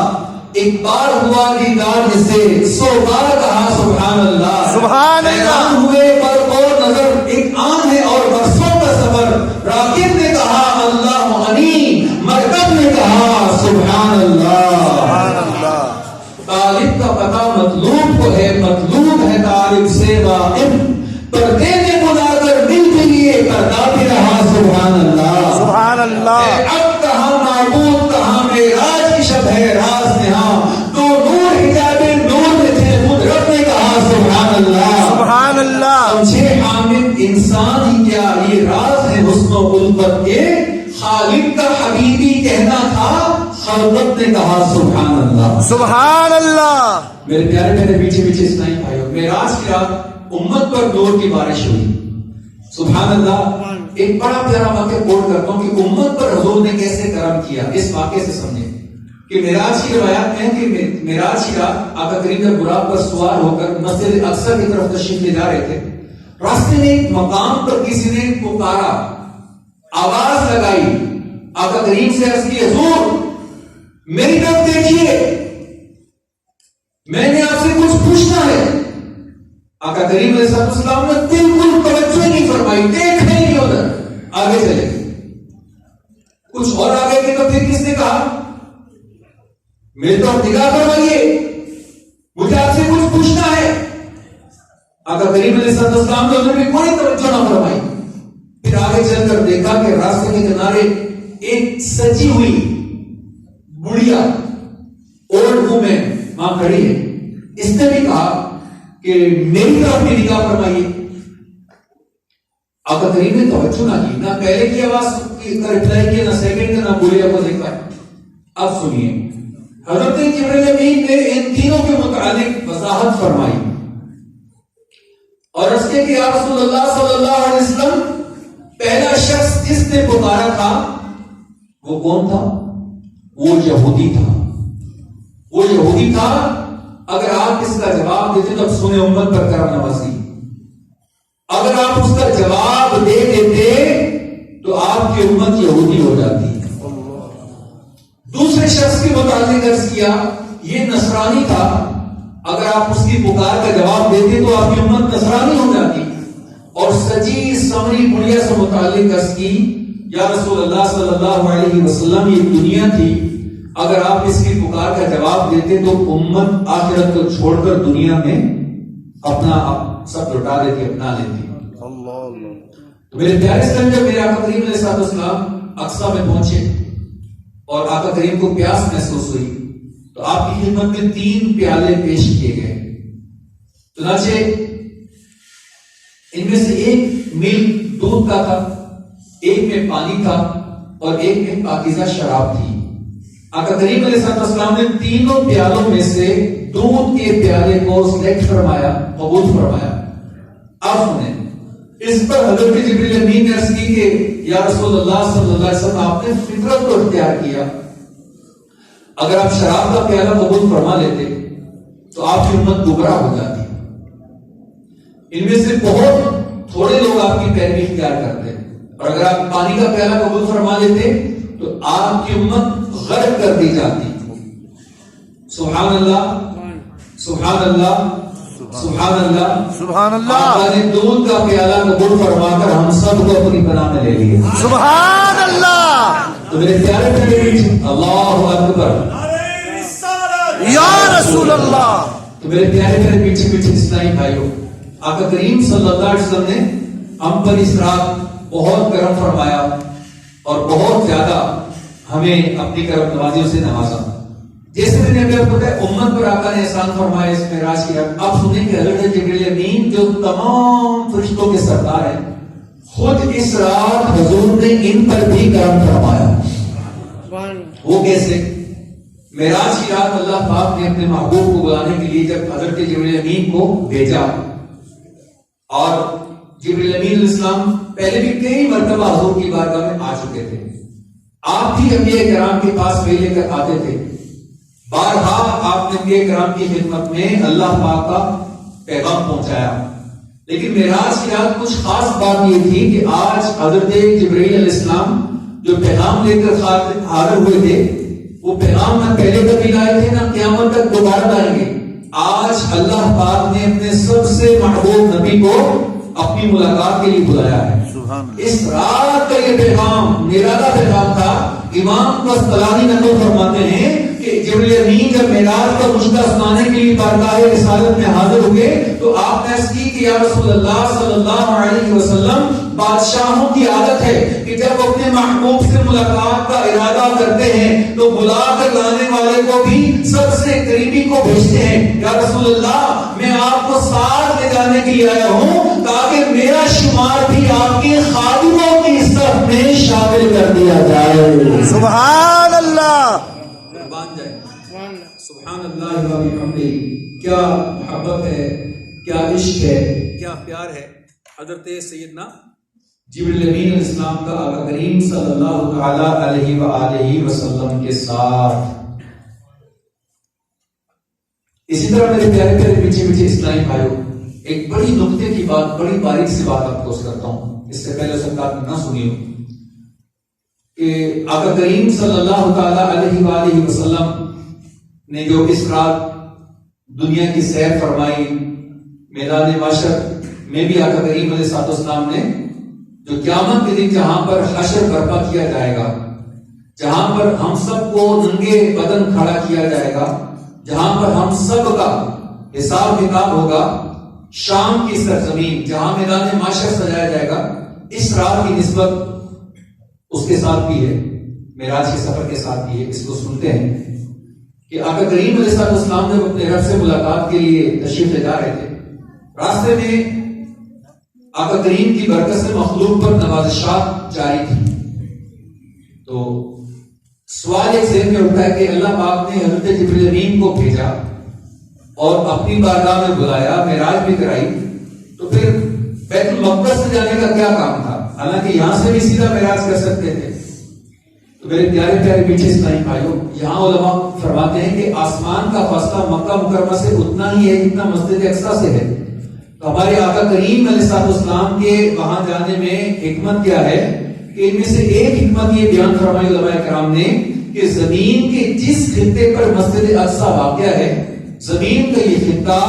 S1: ایک بار ہوا دیدار جس سے 100 بار کہا سبحان اللہ۔
S3: سبحان اللہ۔
S1: ہوئے پر اور نظر ایک آن ہے اور برسوں کا سفر، راکب نے کہا اللہ غنی، مرکب نے کہا سبحان اللہ۔
S3: سبحان اللہ۔
S1: طالب کا پتہ مطلوب کو ہے، مطلوب ہے طالب سے واقف، پردے میں بلا کر دل کے لیے کرتا بھی رہا سبحان اللہ۔
S3: سبحان اللہ۔
S1: اب کہاں معبود کہاں معراج کی شب ہے راز نہاں، تو نور حجاب نور میں تھے خود رب نے کہا سبحان اللہ۔
S3: سبحان اللہ۔
S1: سمجھے حامد انسان ہی کیا، یہ راز ہے حسن و الفت کے، خالق کا حبیبی کہنا تھا، خلقت نے کہا سبحان اللہ۔
S3: سبحان اللہ۔
S1: میرے پیارے میرے پیچھے پیچھے اسلامی بھائیوں، معراج کی رات امت پر نور کی بارش ہوئی، سبحان اللہ۔ ایک بڑا پیارا واقعہ کوٹ کرتا ہوں کہ امت پر حضور نے کیسے کرم کیا، اس واقعے سے سمجھیں کہ معراج کی روایات میں ہے کہ معراج کی رات آقا کریم جب براق پر سوار ہو کر مسجد اقصی کی طرف تشریف لے جا رہے تھے، راستے میں ایک مقام پر کسی نے پکارا، آواز لگائی، آقا کریم سے عرض کی حضور میری طرف دیکھیے، میں نے آپ سے کچھ پوچھنا ہے۔ آقا کریم علیہ السلام نے بالکل توجہ نہیں فرمائی، دیکھے نہیں ادھر، آگے چلے۔ کچھ اور آگے گئے تو پھر کس نے کہا میری طرف نگاہ فرمائیے، مجھے آپ سے کچھ پوچھنا ہے۔ آقا کریم علیہ السلام نے انہوں نے کوئی توجہ نہ فرمائی۔ پھر آگے چل کر دیکھا کہ راستے کے کنارے ایک سجی ہوئی بڑھیا اولڈ وومن وہاں کھڑی ہے، اس نے بھی کہا کہ میری طرف بھی نگاہ فرمائیے۔ آقا کریم نے توجہ نہ کی، نہ پہلے کی آواز کا رپلائی کیا، نہ سیکنڈ کا، نہ بڑھیا کو دیکھا۔ اب سنیے، حضرت جبرائیل امین نے ان تینوں کے متعلق وضاحت فرمائی اور اس کے کہ یا رسول اللہ صلی اللہ علیہ وسلم پہلا شخص جس نے پکارا تھا وہ کون تھا؟ وہ یہودی تھا، وہ یہودی تھا۔ اگر آپ اس کا جواب دیتے تو اب سنے امت پر کرم نوازی، اگر آپ اس کا جواب دے دیتے تو آپ کی امت یہودی ہو جاتی۔ دوسرے شخص کے متعلق عرض کیا یہ نصرانی تھا، اگر آپ اس کی پکار کا جواب دیتے تو آپ کی امت نصرانی ہو جاتی۔ اور سجی سمری بڑھیا سے متعلق عرض کی یا رسول اللہ صلی اللہ علیہ وسلم یہ دنیا تھی، اگر آپ اس کی پکار کا جواب دیتے تو امت آخرت کو چھوڑ کر دنیا میں اپنا سب لوٹا دیتی، اپنا لیتی۔ تو میرے پیارے اسلام جب میرے آقا کریم علیہ السلام اقصی میں پہنچے اور آقا کریم کو پیاس محسوس ہوئی تو آپ کی خدمت میں 3 پیالے پیش کیے گئے۔ چنانچہ ان میں سے ایک ملک دودھ کا تھا، ایک میں پانی تھا اور ایک میں پاکیزہ شراب تھی۔ آقا کریم علیہ السلام نے تینوں پیالوں میں سے دودھ کے پیالے کو سلیکٹ فرمایا، قبول فرمایا۔ اب سنیں، اس پر حضرت جبریل امین نے عرض کی کہ یا رسول اللہ صلی اللہ علیہ وسلم آپ نے فطرت کو اختیار کیا، اگر آپ شراب کا پیالہ قبول فرما لیتے تو آپ کی امت گمراہ ہو جاتی۔ ان میں سے بہت تھوڑے لوگ آپ کی پیروی اختیار کرتے، اور اگر آپ پانی کا پیالہ قبول فرما لیتے تو آپ کی امت غرق کر دی جاتی۔ سبحان اللہ، سبحان اللہ، سبحان اللہ، سبحان اللہ۔ آقا نے دودھ کا پیالہ قبول فرما کر ہم سب کو اپنی پناہ میں لے لیا۔
S3: سبحان اللہ۔
S1: تو میرے پیارے پیارے اللہ اکبر
S3: یا رسول اللہ۔
S1: تو میرے پیارے پیارے پیچھے پیچھے اسلامی بھائیوں، آقا کریم صلی اللہ علیہ وسلم نے ہم پر اس رات بہت کرم فرمایا اور بہت زیادہ ہمیں اپنی کرم نوازیوں سے نوازا۔ جیسے میں نے ابھی آپ کو بتایا امت پر آقا نے احسان فرمایا اس معراج کی رات۔ آپ سنیں کہ حضرت جبریل امین جو تمام فرشتوں کے سردار ہیں، خود اس رات حضور نے ان پر بھی کرم فرمایا۔ وہ کیسے؟ معراج کی رات اللہ پاک نے اپنے محبوب کو بلانے کے لیے جب حضرت جبریل امین کو بھیجا، اور جبریل امین علیہ السلام پہلے بھی کئی مرتبہ حضور کی بارگاہ میں آ چکے تھے، آپ بھی انبیاء کرام کے پاس وہی لے کر آتے تھے، بارہا آپ نے انبیاء کرام کی خدمت میں اللہ پاک کا پیغام پہنچایا۔ لیکن معراج کی رات کچھ خاص بات یہ تھی کہ آج حضرت جبرائیل علیہ السلام جو پیغام لے کر حاضر ہوئے تھے، وہ پیغام نہ پہلے کبھی لائے تھے نہ قیامت تک دوبارہ لائیں گے۔ آج اللہ پاک نے اپنے سب سے محبوب نبی کو اپنی ملاقات کے لیے بلایا ہے۔ اس رات کا یہ پیغام نرالا پیغام تھا۔ امام قسطلانی نقل فرماتے ہیں کہ جبریل امین جب معراج کا مشتہ سنانے کے لیے بارگاہ رسالت میں حاضر ہوئے تو آپ نے عرض کی کہ یا رسول اللہ صلی اللہ علیہ وسلم، بادشاہوں کی عادت ہے کہ جب اپنے محبوب سے ملاقات کا ارادہ کرتے ہیں تو بلا کر لانے والے کو بھی سب سے قریبی کو بھیجتے ہیں۔ یا رسول اللہ، میں آپ کو ساتھ لے جانے کے لیے آیا ہوں تاکہ میرا شمار بھی آپ کے خادموں کی صف میں شامل کر دیا جائے۔
S3: سبحان اللہ،
S1: قربان جائے، سبحان اللہ و بحمدہ۔ کیا محبت ہے، کیا عشق ہے، کیا پیار ہے حضرت سیدنا جبریل امین علیہ السلام کا آقا کریم صلی اللہ تعالی علیہ وآلہ وسلم کے ساتھ۔ اسی طرح میرے پیارے پیارے میٹھے میٹھے اسلامی بھائیوں، ایک بڑی نکتے کی بات، بڑی باریک سی بات آپ کو کرتا ہوں، اس سے پہلے سرکار نے نہ سنی ہو کہ آقا کریم صلی اللہ تعالی علیہ وآلہ وسلم نے جو اس رات دنیا کی سیر فرمائی، میدان محشر میں بھی آقا کریم علیہ السلام نے جو قیامت کے دن جہاں پر حشر برپا کیا جائے گا، جہاں پر ہم سب کو ننگے بدن کھڑا کیا جائے گا، جہاں پر ہم سب کا حساب کتاب ہوگا، شام کی سرزمین جہاں میدان معاشر سجایا جائے گا، اس رات کی نسبت اس کے ساتھ بھی ہے، معراج کے سفر کے ساتھ بھی ہے۔ اس کو سنتے ہیں کہ آقا کریم علیہ السلام نے اپنے رب سے ملاقات کے لیے تشریف لے جا رہے تھے، راستے میں آقا کریم کی برکت سے مخلوق پر نوازشات جاری تھی، تو سوال ایک ذہن میں اٹھا کہ اللہ پاک نے حضرت جبریل امین کو بھیجا اور اپنی بارگاہ میں بلایا، معراج بھی کرائی، تو پھر بیت المقدس سے جانے کا کیا کام تھا؟ حالانکہ یہاں سے بھی سیدھا معراج کر سکتے تھے۔ تو میرے پیارے پیارے میٹھے اسلامی بھائیوں، یہاں علماء فرماتے ہیں کہ آسمان کا فاصلہ مکہ مکرمہ سے اتنا ہی ہے جتنا مسجد اقصیٰ سے ہے، تو ہمارے آقا کریم علیہ السلام کے وہاں جانے میں حکمت کیا ہے کہ ان میں سے ایک حکمت یہ بیان فرمائی علماء کرام نے کہ زمین کے جس خطے پر مسجد اقصیٰ واقع ہے، زمین کا یہ خطہ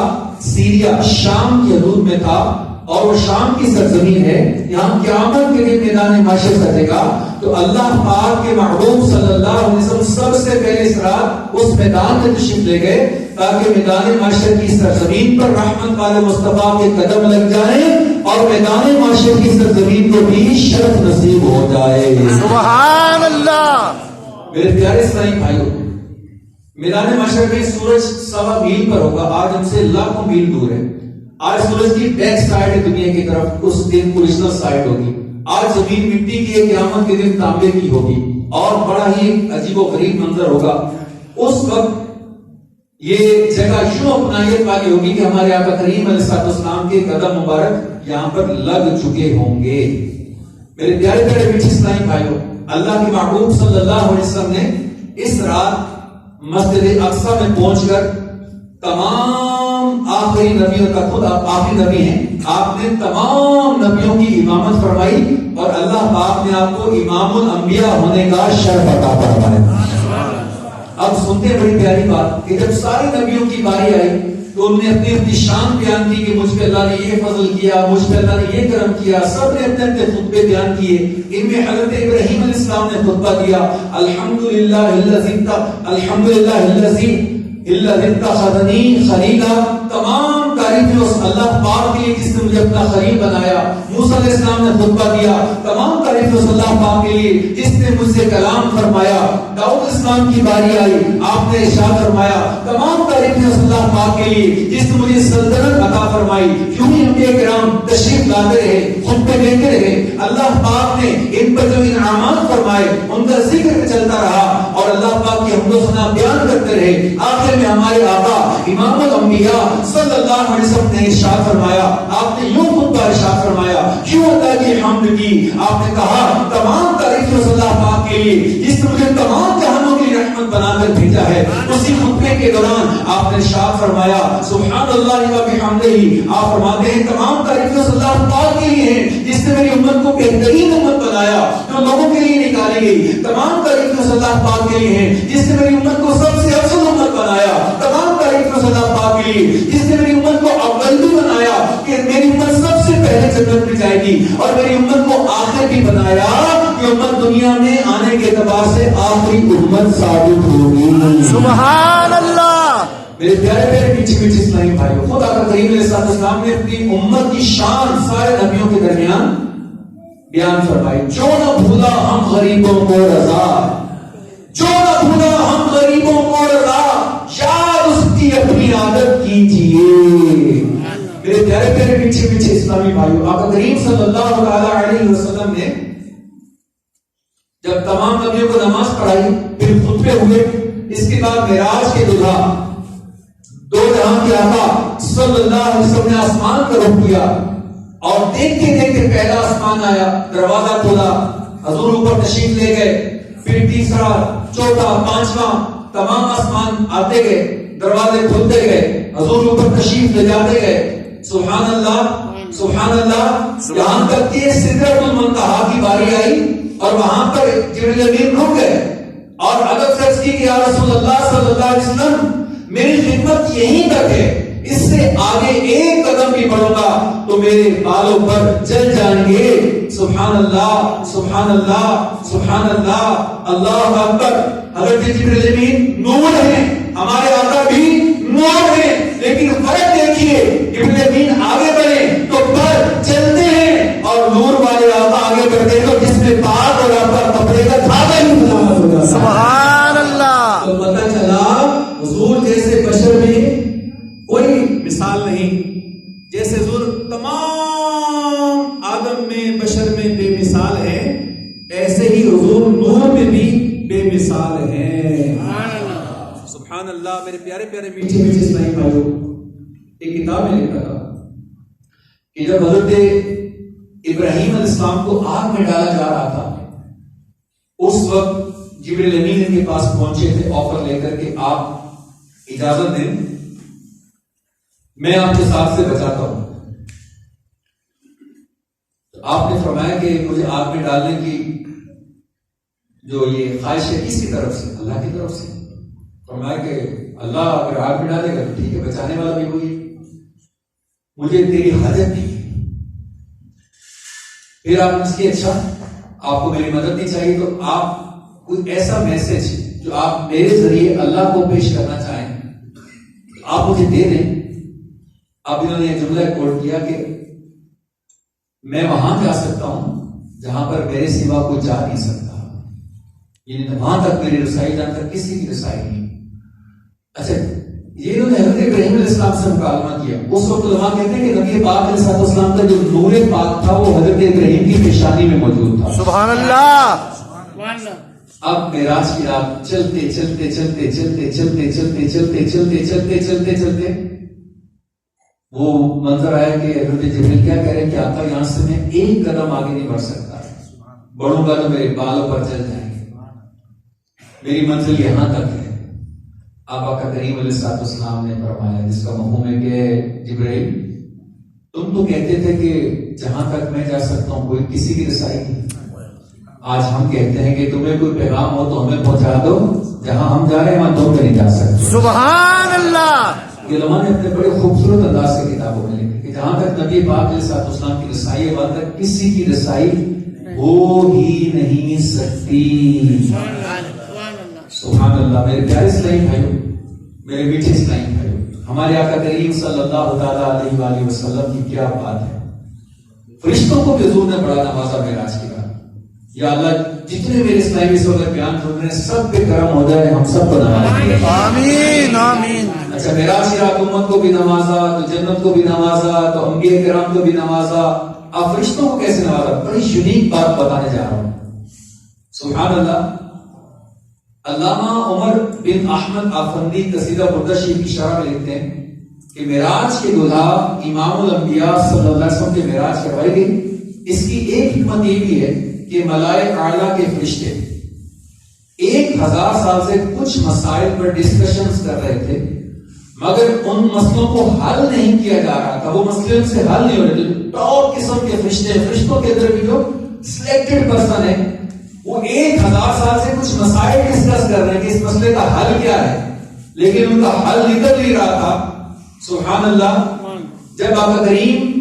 S1: سیریا شام کی حدود میں تھا، اور وہ شام کی سرزمین ہے، یہاں قیامت کے دن میدان محشر سجے گا، تو اللہ پاک کے محبوب صلی اللہ علیہ وسلم سب سے پہلے اس رات اس میدان میں تشریف لے گئے تاکہ میدان محشر کی سرزمین پر رحمت والے مصطفیٰ کے قدم لگ جائیں اور میدان محشر کی سرزمین کو بھی شرف نصیب ہو جائے۔
S3: سبحان اللہ۔
S1: میرے پیارے اسلامی بھائیوں، میدان محشر میں سورج 1.25 میل پر ہوگا، آج ہم سے لاکھوں میل دور ہے۔ آج سورج کی بیک سائڈ ہے دنیا کی طرف، اس دن اوریجنل سائڈ ہوگی۔ آج زمین مٹی کی ہے، قیامت کے دن تانبے کی ہوگی، اور بڑا ہی عجیب و غریب منظر ہوگا۔ اس وقت یہ جگہ یوں اپنائیت والی ہوگی کہ ہمارے آقا کریم علیہ السلام کے قدم مبارک یہاں پر لگ چکے ہوں گے۔ میرے پیارے پیارے میٹھے اسلامی بھائیوں، اللہ کے محبوب صلی اللہ علیہ وسلم نے اس رات مسجد اقصیٰ میں پہنچ کر تمام آخری نبیوں کا، خود آپ آخری نبی ہیں، آپ نے تمام نبیوں کی امامت فرمائی اور اللہ پاک نے آپ کو امام الانبیاء ہونے کا شرف عطا فرمایا۔ اب سنتے ہیں بڑی پیاری بات کہ جب سارے نبیوں کی باری آئی تو انہوں نے اپنی اپنی شان بیان کی کہ مجھ پہ اللہ نے یہ فضل کیا، مجھ پہ اللہ نے یہ کرم کیا، سب نے اپنے اپنے خطبے بیان کیے۔ ان میں حضرت ابراہیم علیہ السلام نے خطبہ دیا، الحمدللہ الذی اتخذنی خلیلا، تمام تعریفیں اس اللہ پاک کے لیے جس نے مجھے اپنا خلیل بنایا۔ موسیٰ علیہ السلام نے خطبہ دیا، تمام تعریفیں اس اللہ پاک کے لیے جس نے مجھ سے کلام فرمایا۔ داؤد علیہ السلام کی باری آئی، آپ نے ارشاد فرمایا، تمام تعریفیں اس اللہ پاک کے لیے جس نے مجھے سلطنت عطا فرمائی۔ یوں ہی انبیاء کرام تشریف لاتے رہے، خطبے دیتے رہے، اللہ پاک نے ان پر جو انعامات فرمائے ان کا ذکر چلتا رہا اور اللہ پاک کی حمد و ثنا بیان کرتے رہے۔ آخر میں ہمارے آقا امام الانبیاء صلی اللہ علیہ وسلم نے ارشاد فرمایا، آپ نے یوں خطبہ ارشاد فرمایا، کیوں اللہ کی حمد کی؟ آپ نے کہا تمام تعریفیں اس اللہ پاک کے لیے جس نے مجھے تمام جہانوں کی رحمت بنا کر بھیجا ہے۔ اسی خطبے کے دوران آپ نے ارشاد فرمایا سبحان اللہ و بحمدہ، آپ فرماتے ہیں تمام تعریفیں اس اللہ پاک کے لیے ہیں جس نے میری امت کو بہترین امت بنایا جو لوگوں کے لیے نکالی گئی۔ تمام تعریفیں اس اللہ پاک کے لیے ہیں جس نے میری امت کو سب سے افضل امت بنایا۔ تمام تعریفیں اس اللہ پاک کے لیے جس نے میری امت کو اول بھی بنایا کہ میری امت سب سے پہلے جنت میں جائے گی، اور میری امت کو آخر بھی بنایا کہ امت دنیا میں آنے کے اعتبار سے آخری امت ثابت ہوگی۔
S3: سبحان اللہ۔
S1: میرے پیارے پیارے میٹھے میٹھے اسلامی بھائیوں، خود آقا کریم علیہ السلام نے اپنی امت کی شان سارے نبیوں کے درمیان بیان فرمائی۔ جو نہ بھولا ہم غریبوں کو رضا، جو نہ بھولا ہم غریبوں کو رضا، یاد اس کی اپنی عادت کیجیے۔ میرے پیارے پیارے میٹھے میٹھے اسلامی بھائیوں، آقا کریم صلی اللہ علیہ وسلم نے جب تمام نبیوں کو نماز پڑھائی، پھر خطبے ہوئے، اس کے بعد معراج کے دورہ دو جہاں کے آقا صلی اللہ علیہ وسلم نے آسمان کا رخ کیا اور دیکھتے دیکھتے پہلا آسمان آیا، دروازہ کھولا، حضور اوپر تشریف لے گئے، پھر تیسرا، چوتھا، پانچواں، تمام آسمان آتے گئے، دروازے کھلتے گئے، حضور اوپر تشریف لے جاتے گئے، سبحان اللہ سبحان اللہ، یہاں تک کہ سدرۃ المنتہا کی باری آئی اور وہاں پر جبریل امین رک گئے اور ادب سے عرض کی کہ یا رسول اللہ صلی اللہ علیہ وسلم میری خدمت یہیں تک ہے، اس سے آگے ایک قدم بھی بڑھوں گا تو میرے بالوں پر جل جائیں گے۔ سبحان اللہ سبحان اللہ سبحان اللہ، اللہ اکبر۔ حضرت جبریل امین نور ہیں، ہمارے آقا بھی نور ہیں، لیکن فرق دیکھیے، جبریل امین آگے بڑھے تو پر چلتے ہیں اور نور والے آقا آگے بڑھتے ہیں تو جس میں پاک اور آپ کا کپڑے کا دھاگا ہی ملامت ہو جاتا ہے۔
S3: سبحان اللہ۔
S1: تو پتہ چلا حضور جیسے بشر میں کوئی مثال نہیں، جیسے حضور تمام آدم میں بشر میں بے مثال ہے، ایسے ہی حضور نور میں بھی بے مثال ہے۔ سبحان اللہ۔ میرے پیارے پیارے میٹھے میٹھے اسلامی بھائیوں، ایک کتاب میں لکھا تھا کہ جب حضرت ابراہیم علیہ السلام کو آگ میں ڈالا جا رہا تھا، اس وقت جبریل امین ان کے پاس پہنچے تھے آفر لے کر کے آپ اجازت دیں میں آپ کے ساتھ سے بچاتا ہوں۔ آپ نے فرمایا کہ مجھے آگ میں ڈالنے کی جو یہ خواہش ہے کس کی طرف سے؟ اللہ کی طرف سے۔ فرمایا کہ اللہ اگر آگ میں ڈالے گا تو ٹھیک ہے، بچانے والا بھی وہی، مجھے تیری حاجت نہیں۔ پھر آپ نے کی اچھا آپ کو میری مدد نہیں چاہیے تو آپ کوئی ایسا میسج جو آپ میرے ذریعے اللہ کو پیش کرنا چاہیں آپ مجھے دے دیں۔ اب انہوں نے یہ جملہ کوٹ کیا کہ میں وہاں جا سکتا ہوں جہاں پر میرے سوا کوئی جا نہیں سکتا، یعنی وہاں تک میری رسائی جہاں تک کسی کی رسائی نہیں۔ اچھا، یہ انہوں نے حضرت ابراہیم علیہ السلام سے مکالمہ کیا۔ اس وقت علماء کہتے ہیں کہ نبی پاک علیہ السلام کا جو نور پاک تھا وہ حضرت ابراہیم کی پیشانی میں موجود تھا۔
S3: سبحان اللہ۔
S1: اب معراج کی رات چلتے چلتے چلتے چلتے چلتے چلتے چلتے چلتے چلتے چلتے چلتے وہ منظر آیا کہ حضرت جبریل کیا کہہ رہے ہیں کہ آقا یہاں سے میں ایک قدم آگے نہیں بڑھ سکتا، بڑھوں گا تو میرے بالوں پر چل جائیں گے، میری منزل یہاں تک ہے۔ اب آقا کریم علیہ السلام نے فرمایا جس کا مفہوم ہے کہ جبریل تم تو کہتے تھے کہ جہاں تک میں جا سکتا ہوں کوئی کسی کی رسائی نہیں، آج ہم کہتے ہیں کہ تمہیں کوئی پیغام ہو تو ہمیں پہنچا دو، جہاں ہم جا رہے ہیں وہاں تم نہیں جا سکتے۔
S3: سبحان اللہ۔
S1: یہ علماء نے اپنے بڑے خوبصورت انداز سے کتابوں میں لکھا کہ جہاں تک نبی پاک علیہ السلام کی رسائی ہے وہاں تک کسی کی رسائی ہو ہی نہیں سکتی۔ سبحان اللہ۔ میرے پیارے اسلامی بھائیوں، میرے میٹھے اسلامی بھائیوں، ہمارے آقا کریم صلی اللہ تعالیٰ علیہ وآلہ وسلم کی کیا بات ہے۔ فرشتوں کو بھی حضور نے بڑا نوازا معراج کی رات۔ یا اللہ جتنے میرے اسلامی اس وقت بیان سن رہے ہیں سب پہ کرم ہو جائے، ہم سب کو نواز۔
S3: آمین آمین۔
S1: اچھا، معراج کی رات امت کو بھی نوازا تو جنت کو بھی نوازا تو انبیاء کرام کو بھی نوازا، اب فرشتوں کو کیسے نوازا؟ بڑی یونیک بات بتانے جا رہا ہوں۔ سبحان اللہ۔ علامہ عمر بن احمد آفندی قصیدہ بردہ شریف کی شرح میں لکھتے ہیں کہ معراج کے دولہا امام الانبیاء صلی اللہ علیہ وسلم کے معراج کروائی گئی۔ اس کی ایک حکمت یہ بھی ہے کہ ملائکہ اعلیٰ کے فرشتے 1000 سال سے کچھ مسائل پر ڈسکشنز کر رہے تھے، مگر ان مسئلوں کو حل نہیں کیا جا رہا تھا، وہ مسئلے ان سے حل نہیں ہو رہے تھے۔ ٹاپ قسم کے فرشتے، فرشتوں کے اندر بھی جو سلیکٹڈ پرسن ہے وہ 1000 سال سے کچھ مسائل ڈسکس کر رہے ہیں کہ اس مسئلے کا حل کیا ہے، لیکن ان کا حل نکل نہیں رہا تھا۔ سبحان اللہ۔ جب آقا کریم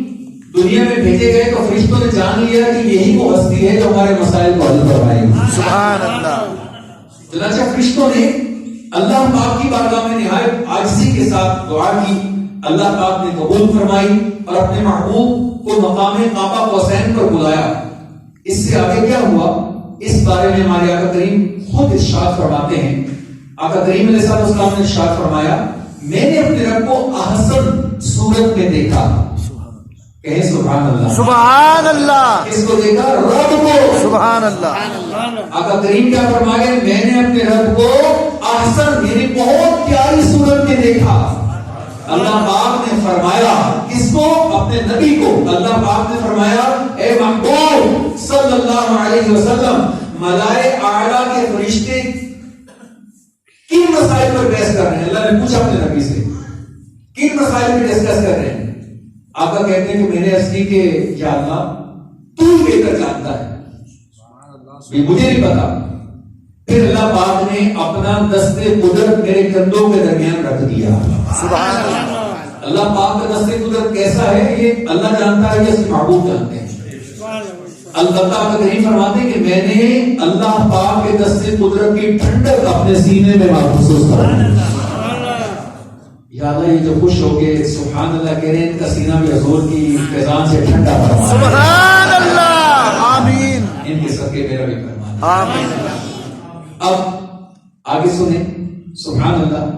S1: دنیا میں بھیجے گئے تو فرشتوں نے جان لیا کہ یہی وہ ہستی ہے جو ہمارے مسائل کو حل کروائے گی۔
S3: سبحان اللہ۔
S1: چنانچہ فرشتوں نے اللہ پاک کی بارگاہ میں نہایت عاجزی کے ساتھ دعا کی، اللہ پاک نے قبول فرمائی اور اپنے محبوب کو مقام قاب قوسین پر بلایا۔ اس سے آگے کیا ہوا اس بارے میں ہمارے آقا کریم خود ارشاد فرماتے ہیں۔ آقا کریم علیہ السلام نے ارشاد فرمایا، میں نے اپنے رب کو احسن صورت میں دیکھا۔ کہیں سبحان اللہ۔
S3: سبحان اللہ۔
S1: اس کو دیکھا رب کو۔
S3: سبحان اللہ۔
S1: آقا کریم کیا فرمائے، میں نے اپنے رب کو احسن یعنی بہت پیاری صورت میں دیکھا۔ اللہ پاک نے فرمایا کس کو؟ اپنے نبی کو۔ اللہ پاک نے فرمایا اے محبوب صلی اللہ علیہ وسلم، ملائکہ اعلیٰ کے فرشتے کن مسائل پر بحث کر رہے ہیں؟ اللہ نے پوچھا اپنے نبی سے کن مسائل پہ ڈسکس کر رہے ہیں؟ آقا کہتے ہیں کہ میں نے عرض کی کہ یا اللہ تو ہی بہتر جانتا ہے، یہ مجھے نہیں پتا۔ پھر اللہ پاک نے اپنا دست قدرت میرے کندھوں کے درمیان رکھ دیا۔
S3: سبحان اللہ۔
S1: اللہ پاک کا دست قدرت کیسا ہے یہ اللہ جانتا ہے، یہ صرف محبوب جانتے ہیں۔ اللہ تعالیٰ کریم فرماتے ہیں کہ میں نے اللہ پاک کے دست قدرت کی ٹھنڈک اپنے سینے میں محسوس کرا۔ یا اللہ یہ جو خوش ہو کے سبحان اللہ کہہ رہے ہیں، ان کا سینہ بھی حضور کی فیضان سے ٹھنڈا فرما۔
S3: سبحان اللہ، آمین۔
S1: ان کے صدقے میرا بھی فرمان۔
S3: آمین۔
S1: اب آگے سنیں، سبحان اللہ۔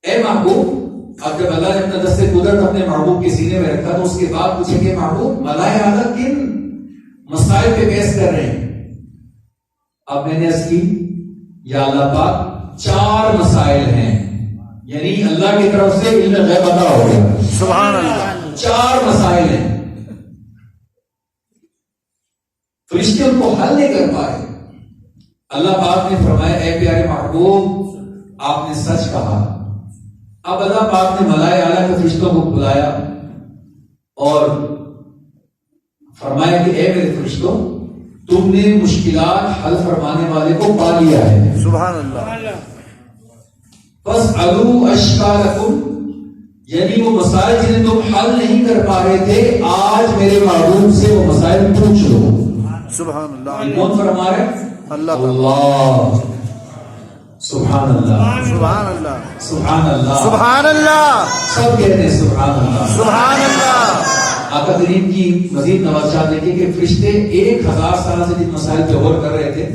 S1: اے محبوب، اب جب اللہ نے اپنا دست قدرت اپنے محبوب کے سینے میں رکھا تو اس کے بعد پوچھے کہ محبوب ملائے اعلیٰ کن مسائل پہ بحث کر رہے ہیں؟ اب میں نے عرض کی یا اللہ پاک 4 مسائل ہیں، یعنی اللہ کی طرف سے علم غیب عطا ہو گیا۔
S3: سبحان اللہ۔
S1: 4 مسائل ہیں، فرشتے ان کو حل نہیں کر پائے۔ اللہ پاک نے فرمایا اے پیارے محبوب آپ نے سچ کہا۔ اب اللہ پاک نے ملائے اعلیٰ کے فرشتوں کو بلایا اور فرمایا کہ اے میرے فرشتوں تم نے مشکلات حل فرمانے والے کو پا لیا ہے،
S3: سبحان اللہ۔
S1: فَاسْأَلُوا أَشْكَالَكُمْ، یعنی وہ مسائل جنہیں تم حل نہیں کر پا رہے تھے آج میرے محبوب سے وہ مسائل پوچھ لو۔
S3: سبحان اللہ۔
S1: کون فرما رہے؟
S3: اللہ۔
S1: اللہ۔ سبحان اللہ،
S3: سبحان اللہ۔
S1: سبحان اللہ،
S3: سبحان اللہ۔
S1: سب کہتے ہیں سبحان اللہ،
S3: سبحان اللہ۔
S1: آقا کریم کی مزید نوازشات دیکھیں کہ فرشتے 1000 سال سے جن مسائل پہ غور کر رہے تھے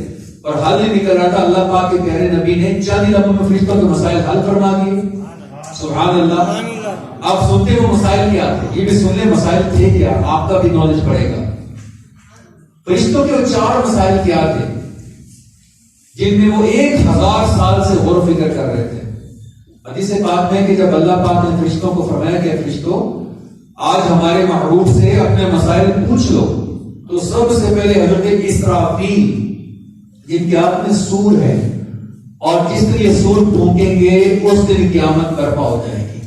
S1: اور حل نہیں نکل رہا تھا، اللہ پاک کے پیارے نبی نے چند لمحوں میں فرشتوں کے مسائل حل فرما دیے۔ سبحان اللہ۔ آپ سنتے وہ مسائل کیا تھے، یہ بھی سن لیں مسائل تھے کیا، آپ کا بھی نالج بڑھے گا۔ فرشتوں کے وہ 4 مسائل کیا تھے جن میں وہ 1000 سال سے غور و فکر کر رہے تھے۔ حدیث پاک میں کہ جب اللہ پاک نے فرشتوں کو فرمایا کہ فرشتوں آج ہمارے محبوب سے اپنے مسائل پوچھ لو، تو سب سے پہلے حضرت اسرافیل جن کے ہاتھ میں سور ہے اور جس طرح یہ سور پھونکیں گے اس دن قیامت برپا ہو جائے گی۔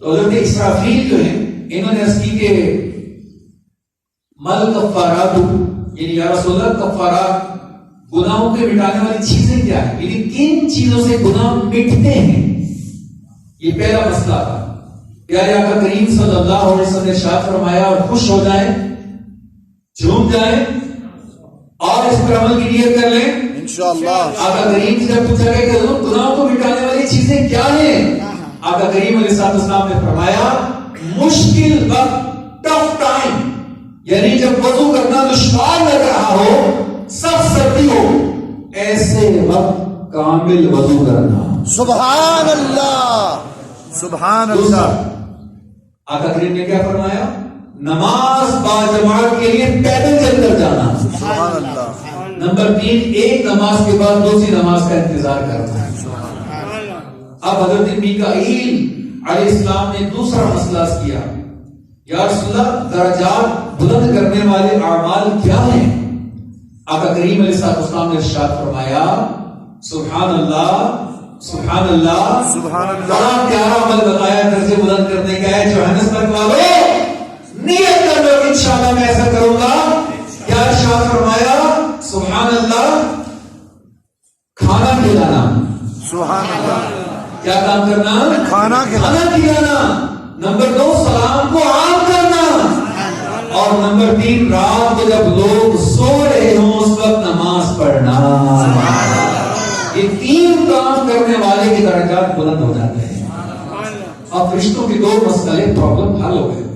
S1: تو حضرت اسرافیل جو ہیں انہوں نے عرض کی کہ مل کفارات، یعنی یا رسول اللہ کفارات گناہوں کے مٹانے والی چیزیں کیا ہیں، یعنی کن چیزوں سے گناہ مٹتے ہیں، یہ پہلا مسئلہ تھا۔ پیارے آقا کریم صلی اللہ علیہ وسلم نے ارشاد فرمایا اور خوش ہو جائیں، جھوم جائیں اور اس پر عمل کی نیت کر لیں
S3: انشاءاللہ۔
S1: آقا کریم سے جب پوچھا گیا کہ حضور گناہوں کو مٹانے والی چیزیں کیا ہیں، آقا کریم علیہ السلام نے فرمایا مشکل وقت، ٹف ٹائم، یعنی جب وضو کرنا دشوار لگ رہا ہو، سخت سردی ہو، ایسے وقت کامل وضو کرنا۔
S3: سبحان اللہ، سبحان اللہ۔
S1: آقا کریم نے کیا فرمایا؟ نماز باجماعت کے لیے پیدل چل کر جانا۔
S3: سبحان اللہ۔
S1: نمبر 3، ایک نماز کے بعد دوسری نماز کا انتظار کرنا۔ اب حضرت میکائیل علیہ السلام نے دوسرا مسئلہ کیا، یا رسول اللہ درجات بلند کرنے والے اعمال کیا ہیں؟ آقا کریم علیہ السلام نے ارشاد فرمایا سبحان اللہ، سبحان اللہ،
S3: سبحان اللہ۔
S1: بڑا پیارا عمل بتایا درجے بلند کرنے کا ہے۔ جوہانسبرگ والوں نیت کر لو انشاءاللہ میں ایسا کروں گا۔ کیا ارشاد فرمایا؟ سبحان اللہ، کھانا کھلانا۔
S3: سبحان اللہ۔
S1: کیا کام کرنا؟
S3: کھانا
S1: کھلانا۔ نمبر 2 سلام کو عام کرنا، اور نمبر 3 رات کو جب لوگ سو رہے ہوں اس وقت نماز پڑھنا۔ یہ 3 کام کرنے والے کے درجات بلند ہو جاتے ہیں۔ اب فرشتوں کے 2 مسئلے پرابلم حل ہو گئے۔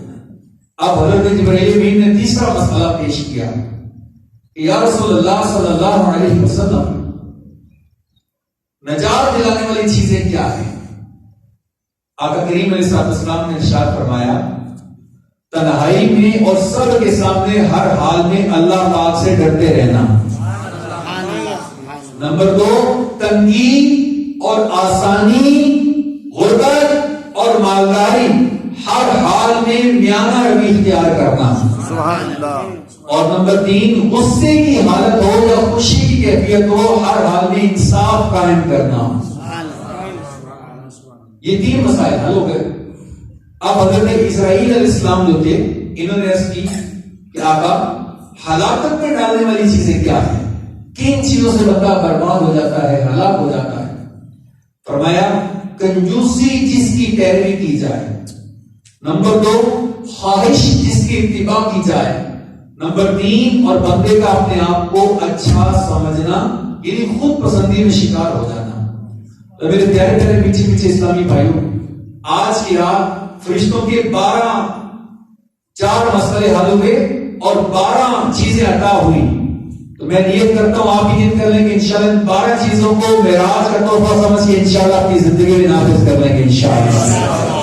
S1: اب حضرت جبرائیل امین نے تیسرا مسئلہ پیش کیا کہ یا رسول اللہ صلی اللہ علیہ وسلم نجات دلانے والی چیزیں کیا ہیں؟ آقا کریم علیہ السلام نے ارشاد فرمایا تنہائی میں اور سب کے سامنے ہر حال میں اللہ پاک سے ڈرتے رہنا۔ نمبر 2 تنگی اور آسانی، غربت اور مالداری، ہر حال میں میانہ روی اختیار کرنا۔
S3: سبحان اللہ۔
S1: اور نمبر 3 غصے کی حالت ہو یا خوشی کی کیفیت تربیت ہو، ہر حال میں انصاف قائم کرنا. یہ 3 مسائل حل ہو گئے. اب حضرت اسرائیل علیہ السلام جو تھے، انہوں نے عرض کی کہ آقا ہلاکت میں ڈالنے والی چیزیں کیا ہیں، کن چیزوں سے بندہ برباد ہو جاتا ہے، ہلاک ہو جاتا ہے. فرمایا کنجوسی جس کی پیروی کی جائے. نمبر 2 خواہش جس کی اتباع کی جائے. نمبر 3 اور بندے کا اپنے آپ کو اچھا سمجھنا، یعنی خود پسندی میں شکار ہو جانا. تو میرے پیارے پیارے پیچھے پیچھے اسلامی بھائیوں، آج کی رات فرشتوں کے 4 مسئلے حل ہوئے اور 12 چیزیں عطا ہوئی. تو میں نیت کرتا ہوں، آپ بھی نیت کر لیں گے انشاءاللہ ان 12 چیزوں کو معراج کا تحفہ سمجھ کے انشاءاللہ اپنی زندگی میں نافذ کر لیں گے انشاءاللہ.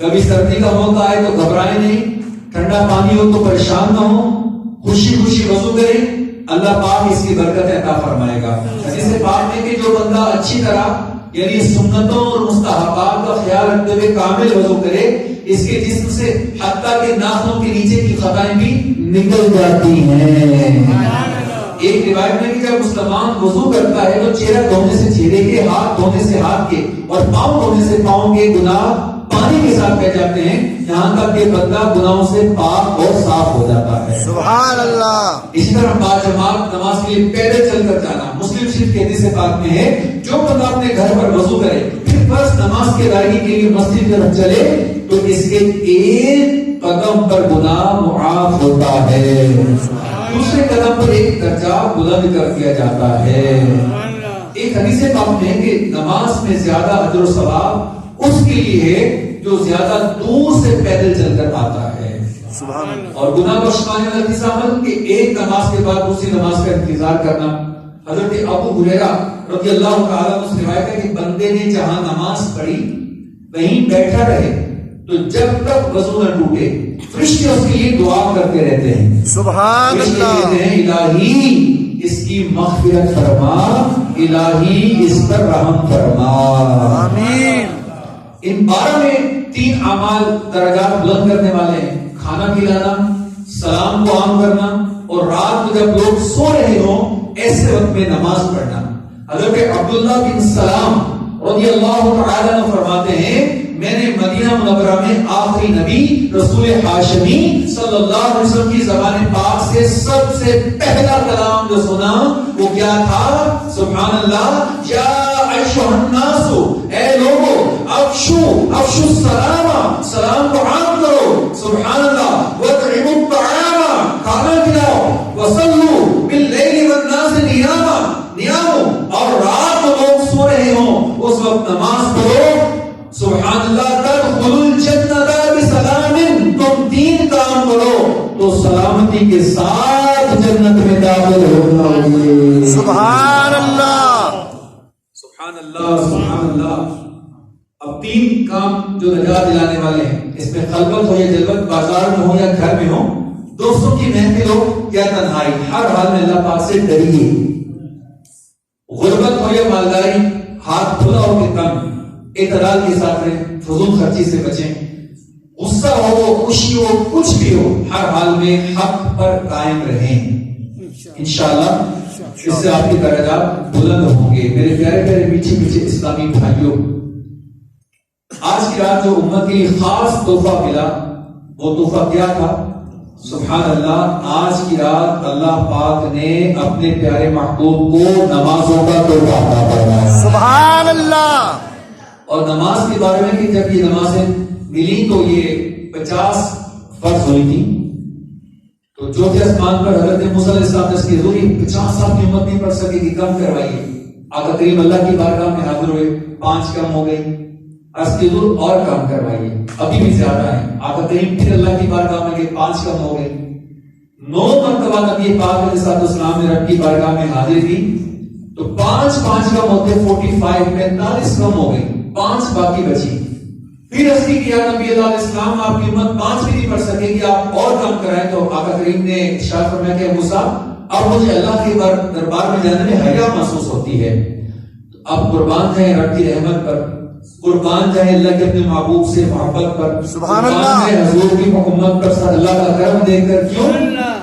S1: کبھی سردی کا موقع آئے تو گھبرائیں نہیں، ٹھنڈا پانی ہو تو پریشان نہ ہو، خوشی خوشی وضو کریں، اللہ پاک اس کی برکت عطا فرمائے گا. حدیث پاک میں کہ جو بندہ اچھی طرح یعنی سنتوں اور مستحبات کا خیال رکھتے ہوئے کامل وضو کرے، اس کے جسم سے حتیٰ کہ ناخنوں کے نیچے کی خطائیں بھی نکل جاتی ہیں. ایک روایت میں کہ جب مسلمان وضو کرتا ہے تو چہرہ دھونے سے چہرے کے، ہاتھ دھونے سے ہاتھ کے اور پاؤں دھونے سے پاؤں کے گناہ پانی کے ساتھ بہ جاتے ہیں، یہاں تک کہ بندہ گناہوں سے پاک اور صاف ہو جاتا ہے.
S3: سبحان اللہ.
S1: اسی طرح باجماعت نماز کے لیے پیدل چل کر جانا. مسلم شریف کے حدیث پاک میں ہے جو بندہ اپنے گھر پر وضو کرے پھر بس نماز کی ادائیگی کے لیے مسجد کی طرف چلے تو اس کے 1 قدم پر گناہ معاف ہوتا ہے، دوسرے قدم پر 1 درجہ بلند کر دیا جاتا ہے. ایک حدیث پاک میں ہے کہ نماز میں زیادہ اجر و ثواب اس کے لیے ہے جو زیادہ دور سے پیدل چل کر آتا ہے.
S3: سبحان اللہ.
S1: اور گناہ بخشوانے والا تیسرا عمل کہ ایک نماز کے بعد دوسری نماز کا انتظار کرنا. حضرت ابو ہریرہ رضی اللہ تعالیٰ عنہ سے روایت ہے کہ بندے نے جہاں نماز پڑھی وہیں بیٹھا رہے تو جب تک وضو نہ ٹوٹے فرشتے اس کے لیے دعا کرتے رہتے ہیں.
S3: سبحان اللہ.
S1: کہتے ہیں الہی اس کی مغفرت فرما، الہی اس پر رحم فرما.
S3: آمین.
S1: ان 12 میں 3 اعمال درجات بلند کرنے والے ہیں: کھانا کھلانا، سلام کو عام کرنا اور رات کو جب لوگ سو رہے ہوں ایسے وقت میں نماز پڑھنا. حضرت عبداللہ بن سلام رضی اللہ تعالیٰ عنہ فرماتے ہیں میں نے مدینہ منورہ میں آخری نبی رسول ہاشمی صلی اللہ علیہ وسلم کی زبان پاک سے سب سے پہلا کلام جو سنا وہ کیا تھا؟ سبحان اللہ، یا ایھا الناس، اے لوگو، افشو السلام، سلام کو عام کرو. سبحان اللہ. واطعموا الطعام، کھانا کھلاؤ. وصلوا باللیل والناس نیام، اور رات کو لوگ سو رہے ہوں اس وقت نماز پڑھو. سبحان اللہ. تدخلوا الجنۃ بسلام، تم 3 کام کرو تو سلامتی کے ساتھ جنت میں داخل ہوگے.
S3: سبحان اللہ.
S1: سبحان اللہ. سبحان اللہ. اب 3 کام جو نجات دلانے والے ہیں، اس میں خلوت ہو یا جلوت، بازار میں ہو یا گھر میں ہو، دوستوں کی محفل ہو یا تنہائی، ہر حال میں اللہ پاک سے ڈریے. غربت ہو یا مالداری، ہاتھ کھلا ہو کہ کم، اعتدال کے ساتھ رہیں، فضول خرچی سے بچیں. غصہ ہو، خوشی ہو، کچھ بھی ہو، ہر حال میں حق پر قائم رہیں. انشاءاللہ اس سے آپ کی درجات بلند ہوں گے. میرے پیارے پیارے پیچھے پیچھے اسلامی بھائیوں، آج کی رات جو امت کے لیے خاص تحفہ ملا وہ تحفہ کیا تھا؟ سبحان اللہ. آج کی رات اللہ پاک نے اپنے پیارے محبوب کو نمازوں کا تحفہ عطا فرمایا.
S3: سبحان اللہ.
S1: اور نماز کے بارے میں کہ جب یہ نمازیں ملی تو یہ 50 فرض ہوئی تھی. تو چوتھے آسمان پر حضرت موسیٰ علیہ السلام نے اس کی ضروری 50 سال کی امت نہیں پڑھ سکے کہ کم کروائیے. آقا کریم اللہ کی بارگاہ میں حاضر ہوئے، 5 کم ہو گئی. اس کی ضرور اور کام کروائیے، ابھی بھی زیادہ ہے. آقا کریم پھر اللہ کی بارگاہ میں گئے، 5 کم ہو گئی. 9 مرتبہ نبی پاک علیہ السلام نے رب کی بارگاہ میں حاضر دی تو 5 کم ہوتے 45 کم ہو گئی، 5 باقی بچی. پھر عرضی کیا نبی اللہ علیہ السلام آپ کی امت 5 بھی نہیں پڑھ سکے گی، آپ اور کام کرائیں. تو آقا کریم نے ارشاد فرمایا کہ موسیٰ اب مجھے اللہ کے دربار میں جانے میں حیا محسوس ہوتی ہے. اب قربان جائیں رب کی رحمت پر، قربان جائیں اللہ کے اپنے محبوب سے محبت پر،
S3: سبحان اللہ.
S1: قربان جائیں حضور کی محمد پر، اللہ کا کرم دیکھ کر. کیوں؟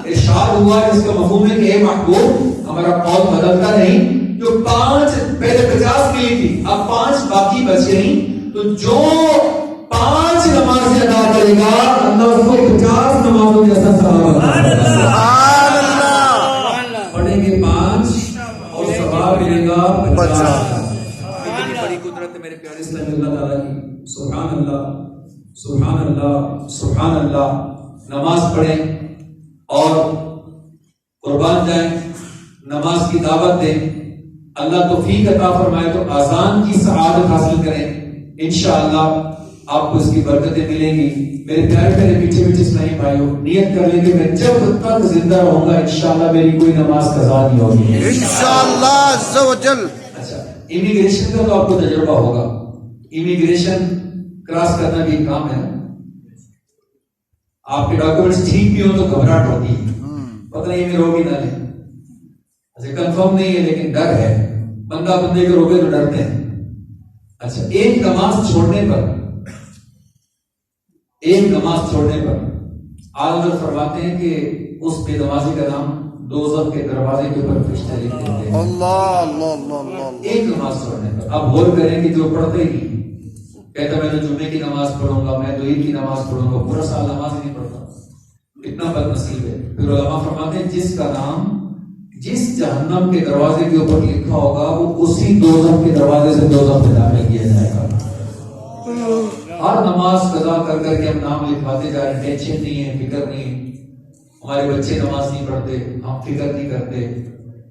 S1: ارشاد ہوا جس کا مفہوم ہے کہ اے محبوب ہمارا قول بدلتا نہیں. جو 5 پہلے 50 ملی تھی اب 5 باقی بچ گئی, تو جو 5 نمازیں ادا کرے گا اللہ اس کو 50 نمازوں جیسا ثواب عطا کرے گا.
S3: سبحان اللہ.
S1: پڑھیں گے 5 اور ثواب ملے گا 50.
S3: پچاس.
S1: بڑی قدرت ہے میرے پیارے اسلامی اللہ تعالیٰ کی. سبحان اللہ سبحان اللہ سبحان اللہ. نماز پڑھیں اور قربان جائیں, نماز کی دعوت دیں. اللہ توفیق عطا فرمائے تو آذان کی سعادت حاصل کریں. انشاءاللہ آپ کو اس کی برکتیں ملیں گی. میرے پیارے پیارے پیچھے پیچھے اسلامی بھائیوں, نیت کر لیں کہ میں جب تک زندہ رہوں گا انشاءاللہ میری کوئی نماز قضا نہیں ہوگی
S3: انشاءاللہ عز و جل.
S1: اچھا, امیگریشن کا تو آپ کو تجربہ ہوگا. امیگریشن کراس کرنا بھی ایک کام ہے. آپ کے ڈاکومنٹس ٹھیک بھی ہوں تو گھبراہٹ ہوتی ہے, پتہ نہیں میں روک ہی نہ لیں. اچھا, کنفرم نہیں ہے لیکن ڈر ہے. بندہ بندے کو روکے تو ڈرتے ہیں. اچھا, ایک نماز چھوڑنے پر آج فرماتے ہیں کہ اس بے نمازی کا نام دوزخ کے دروازے کے اوپر فرشتے لکھ دیتے ہیں.
S3: اللہ اللہ اللہ اللہ.
S1: ایک نماز چھوڑنے پر. اب غور کریں کہ جو پڑھتے ہی کہتا میں تو جمعے کی نماز پڑھوں گا, میں تو عید کی نماز پڑھوں گا, پورا سال نماز ہی نہیں پڑھتا, کتنا بد نصیب ہے. پھر علماء فرماتے ہیں جس کا نام جس جہنم کے دروازے کے اوپر لکھا ہوگا وہ اسی دوزخ کے دروازے سے دوزخ میں داخل کیا جائے گا. ہر نماز قضا کر کر کے ہم نام لکھواتے جا رہے ہیں. ٹینشن نہیں ہے, فکر نہیں ہے. ہمارے بچے نماز نہیں پڑھتے, ہم فکر نہیں کرتے.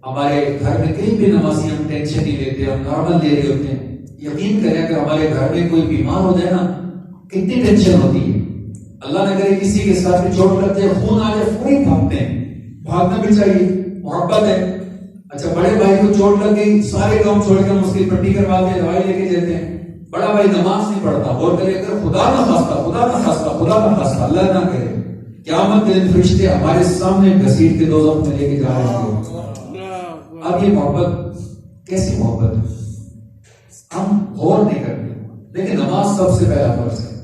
S1: ہمارے گھر میں کہیں بھی نمازی ہم ٹینشن نہیں لیتے, ہم نارمل لے رہے ہوتے ہیں. یقین کریں کہ ہمارے گھر میں کوئی بیمار ہو جائے نا کتنی ٹینشن ہوتی ہے. اللہ نہ کرے کسی کے ساتھ میں چوٹ لگ جائے, خون آ جائے, فوری بھاگتے ہیں. بھاگنا بھی چاہیے, محبت ہے. اچھا, بڑے بھائی کو چوٹ لگ گئی, سارے کام چھوڑ کے ہم اس کی پٹی کرواتے ہیں, دوائی لے کے دیتے ہیں. بڑا بھائی نماز نہیں پڑھتا, غور کرے اگر خدا نہ خواستہ اللہ نہ کرے قیامت کے دن فرشتے ہمارے سامنے گھسیٹ کے دوزخ میں لے کے جا رہے ہیں. اب یہ محبت کیسی محبت ہے, ہم غور نہیں کرتے. لیکن نماز سب سے پہلا فرض ہے.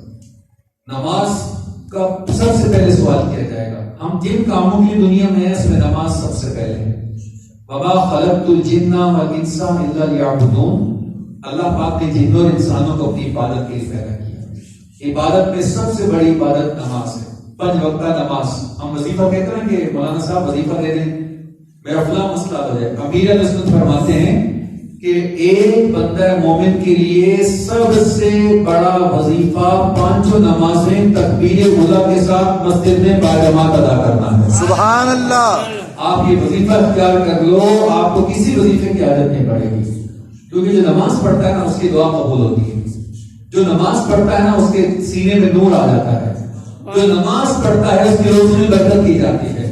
S1: نماز کا سب سے پہلے سوال کیا جائے گا. ہم جن کاموں کے لیے دنیا میں ہیں اس میں نماز سب سے پہلے ہے. وما خلقت الجن والانس الا ليعبدون. اللہ پاک نے جنوں اور انسانوں کو اپنی عبادت کے لیے پیدا کیا. عبادت میں سب سے بڑی عبادت نماز ہے. 5 وقتہ نماز. ہم وظیفہ کہتے ہیں کہ مولانا صاحب وظیفہ دے دیں, میرا فلاں مسئلہ ہو جائے. امیر اہل سنت فرماتے ہیں کہ ایک بندہ مومن کے لیے سب سے بڑا وظیفہ 5 نمازیں تکبیر اولیٰ کے ساتھ مسجد میں باجماعت ادا کرنا ہے.
S3: سبحان اللہ.
S1: آپ یہ وظیفہ اختیار کر لو, آپ کو کسی وظیفے کی عادت نہیں پڑے گی. کیونکہ جو نماز پڑھتا ہے نا اس کی دعا قبول ہوتی ہے. جو نماز پڑھتا ہے نا اس کے سینے میں نور آ جاتا ہے. جو نماز پڑھتا ہے اس کی روزی میں برکت کی جاتی ہے.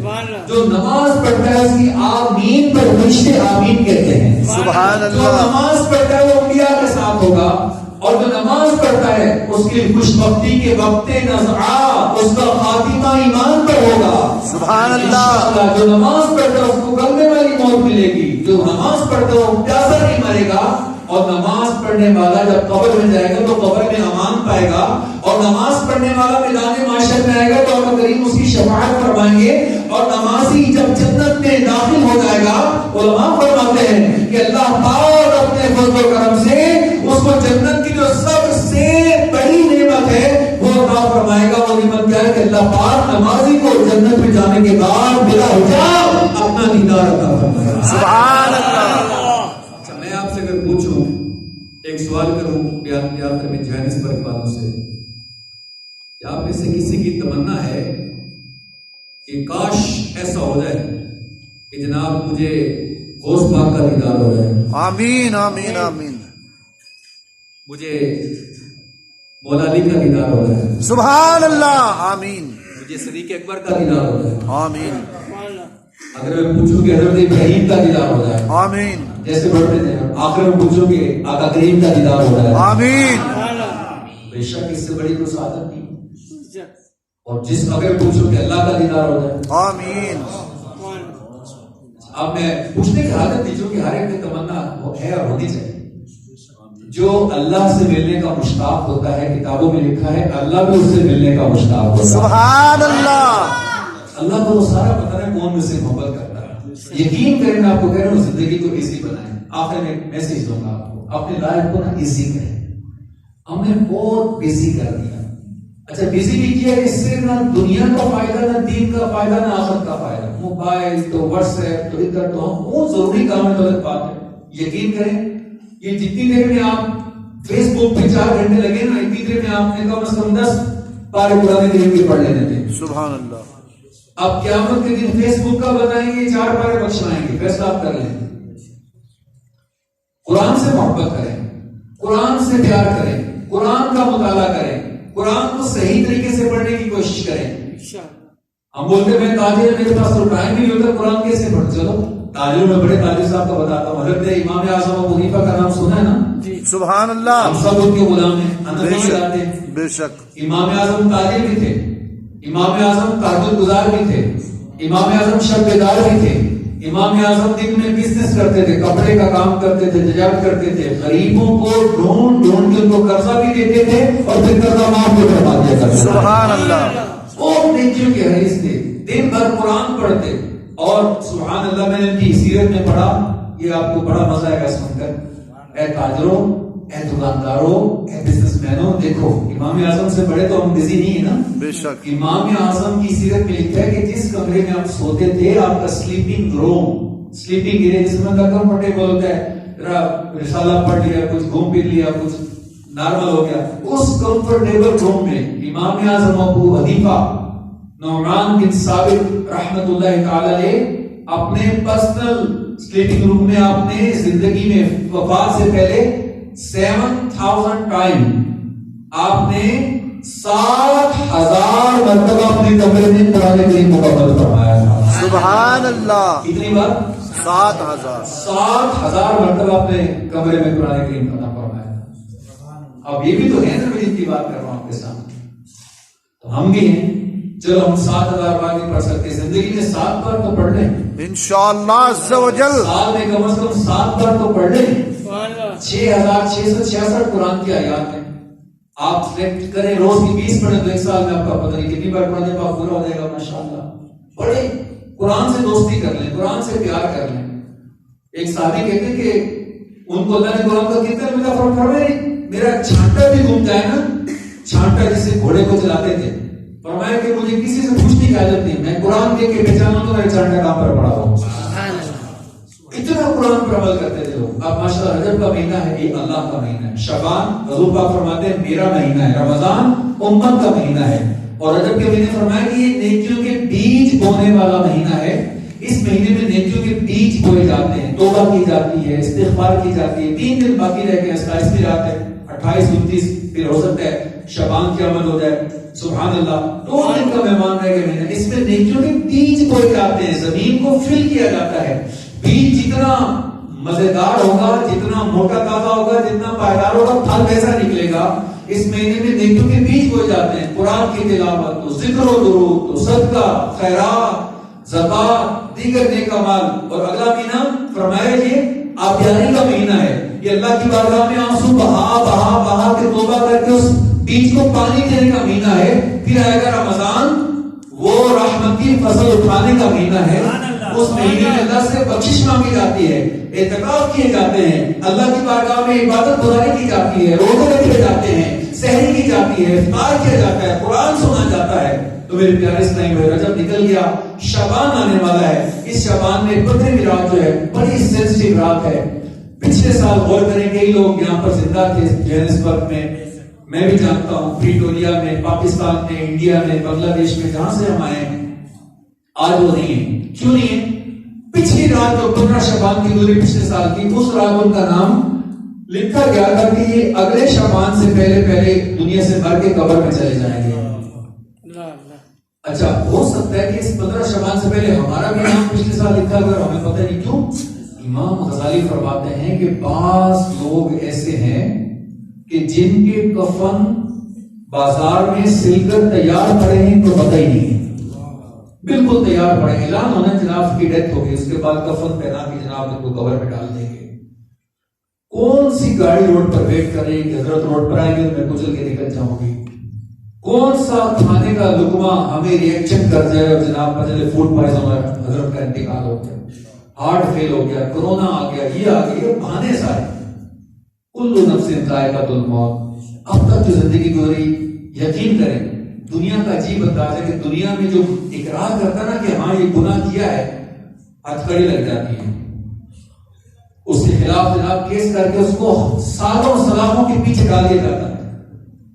S1: جو نماز پڑھتا ہے اس کی آمین پر فرشتے آمین کہتے ہیں.
S3: سبحان اللہ.
S1: جو نماز پڑھتا ہے وہ انبیاء کے ساتھ ہوگا, اور جو نماز پڑھتا ہے اس کی خوشبختی کے وقت نزعہ اس کا خاتمہ ایمان پر ہوگا.
S3: سبحان اللہ.
S1: جو نماز پڑھتا ہے اس کو کلمے والی موت ملے گی. جو نماز پڑھتا ہے وہ پیاسا نہیں مرے گا. اور نماز پڑھنے والا جب قبر میں جائے گا تو قبر میں امان پائے گا. اور نماز پڑھنے والا میدان محشر میں آئے گا تو اللہ کریم اس کی شفاعت فرمائیں گے. اور نمازی جب جنت میں داخل ہو جائے گا, علماء فرماتے ہیں کہ اللہ پاک اپنے فضل و کرم سے اس کو جنت کی جو سب سے بڑی نعمت ہے وہ عطا فرمائے گا. وہ نعمت کیا ہے کہ اللہ پاک نمازی کو جنت میں جانے کے بعد بلا حجاب اپنا دیدار عطا فرمائے گا.
S3: سبحان اللہ.
S1: اچھا, میں آپ سے اگر پوچھوں, ایک سوال کروں بیان کر میں جوہانسبرگ والوں سے, کہ آپ میں سے کسی کی تمنا ہے کہ کاش ایسا ہو جائے کہ جناب مجھے غوث پاک کا دیدار ہو جائے,
S3: آمین آمین آمین.
S1: مجھے مولا علی کا دیدار ہو جائے,
S3: سبحان اللہ. آمین.
S1: مجھے صدیق اکبر کا دیدار ہو جائے.
S3: آمین.
S1: اگر میں پوچھوں کہ حضرت ابراہیم کا دیدار ہو جائے,
S3: آمین.
S1: جیسے بڑھتے تھے, آخر میں پوچھوں کہ آقا کریم کا دیدار ہو جائے,
S3: آمین.
S1: بے شک اس سے بڑی کوئی سعادت نہیں. اور جس اگر پوچھو کہ اللہ کا دیدار ہو جائے,
S3: آمین.
S1: اب میں پوچھنے کی حالت دیجیے کہ ہر ایک کی تمنا ہے اور ہونی چاہیے. جو اللہ سے ملنے کا مشتاق ہوتا ہے, کتابوں میں لکھا ہے اللہ بھی اس سے ملنے کا مشتاق ہوتا ہے.
S3: سبحان اللہ.
S1: اللہ کو وہ سارا پتہ ہے کون مجھ سے محبت کرتا ہے. یقین کریں میں آپ کو کہہ رہا ہوں زندگی کو ایزی بنائیں. آخر میں ایک میسج دوں گا آپ کو, اپنے لائف کو نا ایزی کریں. ہم نے بہت بیزی کر دیا. اچھا بیزی بھی کیا اس سے نہ دنیا کا فائدہ, نہ دین کا فائدہ, نہ آخرت کا فائدہ. موبائل تو واٹس ایپ تو ادھر تو ہم بہت ضروری کام ہے, غلط بات ہے. یقین کریں یہ جتنی دیر میں آپ فیس بک پہ 4 گھنٹے لگے نا, اتنی دیر میں آپ نے کم از کم 10 پارے قرآن کریم کے پڑھ لینے تھے.
S3: سبحان اللہ.
S1: اب قیامت کے دن فیس بک کا بتائیں گے 4 پارے بخشوائیں گے, فیصلہ آپ کر لیں. قرآن سے محبت کریں, قرآن سے پیار کریں, قرآن کا مطالعہ کریں, قرآن کو صحیح طریقے سے پڑھنے کی کوشش کریں. ہم بولتے ہیں تاجر میرے پاس تو ٹائم نہیں ہوتا, قرآن کیسے پڑھ. چلو تاجروں میں بڑے تاجر صاحب کا بتاتا ہوں. حضرت امام اعظم ابو حنیفہ کا نام سنا ہے نا؟
S3: سبحان اللہ.
S1: ہم سب ان کے غلام ہیں, اندر جاتے ہیں.
S3: بے شک.
S1: امام اعظم تاجر بھی تھے, امام اعظم تہجد گزار بھی تھے, امام اعظم شب بیدار بھی تھے, امام اعظم دن میں بزنس کرتے تھے, کپڑے کا کام کرتے تھے, تجارت کرتے تھے, غریبوں کو ڈھونڈ ڈھونڈ کے ان کو قرضہ بھی دیتے تھے اور پھر قرضہ معاف بھی کروا دیا کرتے تھے.
S3: سبحان اللہ.
S1: اور نیکیوں کے حریص تھے, دن بھر قرآن پڑھتے. اور سبحان اللہ میں نے ان کی سیرت میں پڑھا, یہ آپ کو بڑا مزہ آئے گا سن کر. اے تاجروں, اے دکانداروں, اے بزنس مینوں, دیکھو امام اعظم سے بڑے تو ہم بزی نہیں ہیں نا.
S3: بے شک.
S1: امام اعظم کی سیرت میں لکھا ہے کہ جس کمرے میں آپ سوتے تھے, آپ کا سلیپنگ روم, سلیپنگ ایریا جس میں کمفرٹیبل ہوتا ہے, رسالہ پڑھ لیا, کچھ گھوم پھر لیا, کچھ نارمل ہو گیا, اس کمفرٹیبل روم میں امام اعظم ابو حنیفہ نعمان بن ثابت رحمت اللہ تعالی علیہ اپنے پرسنل سلیپنگ روم میں آپ نے زندگی میں وفات سے پہلے 7000 ٹائم آپ نے 7000 مرتبہ اپنے کمرے میں قرآن کریم مکمل فرمایا تھا.
S3: سبحان اللہ.
S1: کتنی بار؟
S3: 7000
S1: مرتبہ اپنے کمرے میں قرآن کریم ختم فرمایا تھا. اب یہ بھی تو ہے نا, میں جن کی بات کر رہا ہوں آپ کے سامنے, تو ہم بھی ہیں. چلو ہم 7000 بار نہیں پڑھ سکتے, زندگی میں 7 بار تو پڑھ لیں
S3: انشاءاللہ عز و جل.
S1: سال میں کم از کم 7 بار تو پڑھ لیں. 6666 قرآن کی آیات ہیں. آپ سلیکٹ کریں, روز کی 20 پڑھیں تو ایک سال میں آپ کا پتہ نہیں کتنی بار قرآن پاک پورا ہو جائے گا. ماشاءاللہ پڑھیں, قرآن سے دوستی کر لیں, قرآن سے پیار کر لیں. ایک صحابی کہتے ہیں کہ ان کو اللہ نے قرآن کا کتنا ملا فرمایا, میرا چھانٹا بھی گھوم جائے نا, چھانٹا جسے گھوڑے کو چلاتے تھے, فرمایا کہ مجھے کسی سے پوچھنے کی عادت نہیں, میں قرآن دیکھ کے پہچانا تو میرے چھانٹا کہاں پر پڑا ہوں. اتنا قرآن پر عمل کرتے تھے لوگ. اب ماشاءاللہ رجب کا مہینہ ہے, یہ اللہ کا مہینہ ہے. شعبان حضور پاک فرماتے ہیں میرا مہینہ ہے. رمضان امت کا مہینہ ہے. اور رجب کے مہینے فرمایا کہ یہ نیکیوں کے بیج بونے والا مہینہ ہے. اس مہینے میں نیکیوں کے بیج بوئے جاتے ہیں, توبہ کی جاتی ہے, استغفار کی جاتی ہے. 3 دن باقی رہ گئے, 27 رات ہے, 28 29 پھر ہو سکتا ہے شعبان کے عمل ہو جائے. سبحان اللہ, 2 دن کا مہمان رہ گئے مہینہ. اس میں نیکیوں کے بیج بوئے جاتے ہیں, زمین کو فل کیا جاتا ہے. بیج جتنا مزیدار ہوگا, جتنا موٹا تازہ ہوگا, جتنا پائیدار ہوگا, پھل ویسا نکلے گا. اس مہینے میں نیکیوں کے بیج بوئے جاتے ہیں. قرآن کی تلاوت, تو ذکر و درود, تو صدقہ, خیرات, زکات, دیگر نیک اعمال. اور اگلا مہینہ فرمایا یہ آبیاری کا مہینہ ہے. یہ اللہ کی بارگاہ میں آنسو بہا بہا بہا کے توبہ کر کے اس بیج کو پانی دینے کا مہینہ ہے. پھر آئے گا رمضان, وہ رحمت کی فصل اٹھانے کا مہینہ ہے. اس مہینے میں اللہ سے بخشش مانگی جاتی ہے, اعتکاف کیے جاتے ہیں, اللہ کی بارگاہ میں عبادت گزاری کی جاتی ہے, روزے رکھے جاتے ہیں, سحری کی جاتی ہے, افطار کیا جاتا ہے, قرآن سنا جاتا ہے. تو میرے پیارے اسلام بھائی, رجب نکل گیا, شعبان آنے والا ہے. اس شعبان میں 15ویں رات جو ہے بڑی سینسٹیو رات ہے. پچھلے سال غور کریں, کئی لوگ یہاں پر زندہ تھے جوہانسبرگ میں, میں بھی جانتا ہوں, پریٹوریا میں, پاکستان میں, انڈیا میں, بنگلہ دیش میں, جہاں سے ہم آئے ہیں, آج وہ نہیں ہے. کیوں نہیں ہے؟ پچھلی رات جو 15 شعبان کی گزری پچھلے سال کی, اس رات ان کا نام لکھا گیا تھا کہ یہ اگلے شعبان سے پہلے دنیا سے مر کے قبر میں چلے جائیں گے. اچھا, ہو سکتا ہے کہ اس 15 شعبان سے پہلے ہمارا بھی نام پچھلے سال لکھا گیا, ہمیں پتہ نہیں کیوں. امام غزالی فرماتے ہیں کہ بعض لوگ ایسے ہیں کہ جن کے کفن بازار میں سل کر تیار پڑے ہیں تو پتہ ہی نہیں ہے, بالکل تیار پڑے, اعلان ہونا جناب کی ڈیتھ ہوگی, اس کے بعد کفن پہنا کے جناب ان کو قبر میں ڈال دیں گے. کون سی گاڑی روڈ پر ویٹ کر رہی ہے کہ حضرت روڈ پر آئیں گے میں کچل کے نکل جاؤں گی, کون سا کھانے کا لقمہ ہمیں ریئیکشن کر جائے اور جناب فوڈ پوائزن حضرت کا انتقال ہو گیا. ہارٹ فیل ہو گیا، کورونا آ گیا، یہ آ گیا، یہ بہانے سارے. کل نفس ذائقۃ الموت. اب تک جو زندگی گزری، یقین کریں دنیا کا عجیب انداز ہے کہ دنیا میں جو اقرار کرتا نا کہ ہاں یہ گناہ کیا ہے، ہتھکڑی لگ جاتی ہے، اس کے خلاف جناب کیس کر کے اس کو سالوں سلاموں کے پیچھے ڈال دیا جاتا ہے.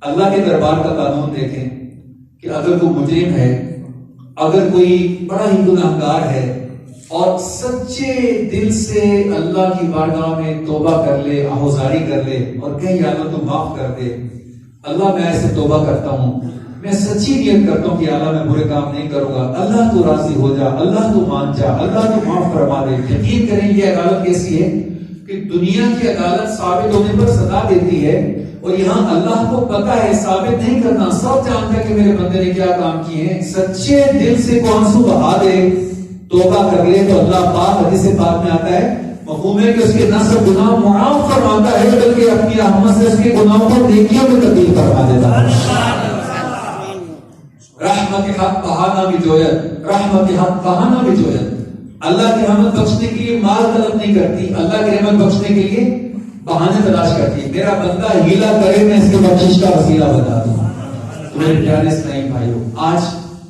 S1: اللہ کے دربار کا قانون دیکھیں کہ اگر کوئی مجرم ہے، اگر کوئی بڑا ہی گناہگار ہے اور سچے دل سے اللہ کی بارگاہ میں توبہ کر لے، آہوزاری کر لے اور کہیں یا اللہ تو معاف کر دے، اللہ میں ایسے توبہ کرتا ہوں، میں سچی نیت کرتا ہوں کہ اللہ میں برے کام نہیں کروں گا، اللہ تو راضی ہو جا، اللہ تو مان جا، اللہ تو معاف فرما دے. یقین کریں یہ عدالت کیسی ہے کہ دنیا کی عدالت ثابت ہونے پر سزا دیتی ہے، اور یہاں اللہ کو پتا ہے ثابت نہیں کرنا، سب جانتا ہے کہ میرے بندے نے کیا کام کیے ہیں. سچے دل سے کو آنسو بہا دے، توبہ کر لے تو اللہ پاک حدیث پاک میں آتا ہے مفہوم ہے کہ اس کے نہ صرف گناہ معاف فرماتا ہے بلکہ اپنی رحمت سے اس کے گناہوں کو نیکیوں میں تبدیل فرما دیتا ہے. رحمت حق بہانا بھی جویت، رحمت حق بہانا بھی جویت. اللہ کی رحمت بخشنے کے لیے مال طلب نہیں کرتی، اللہ کی رحمت بخشنے کے لیے بہانے تلاش کرتی ہے. میرا بندہ ہیلا کرے میں اس کے بخشش کا وسیلہ بتا دوں. تو میرے پیارے اسلامی بھائیوں، آج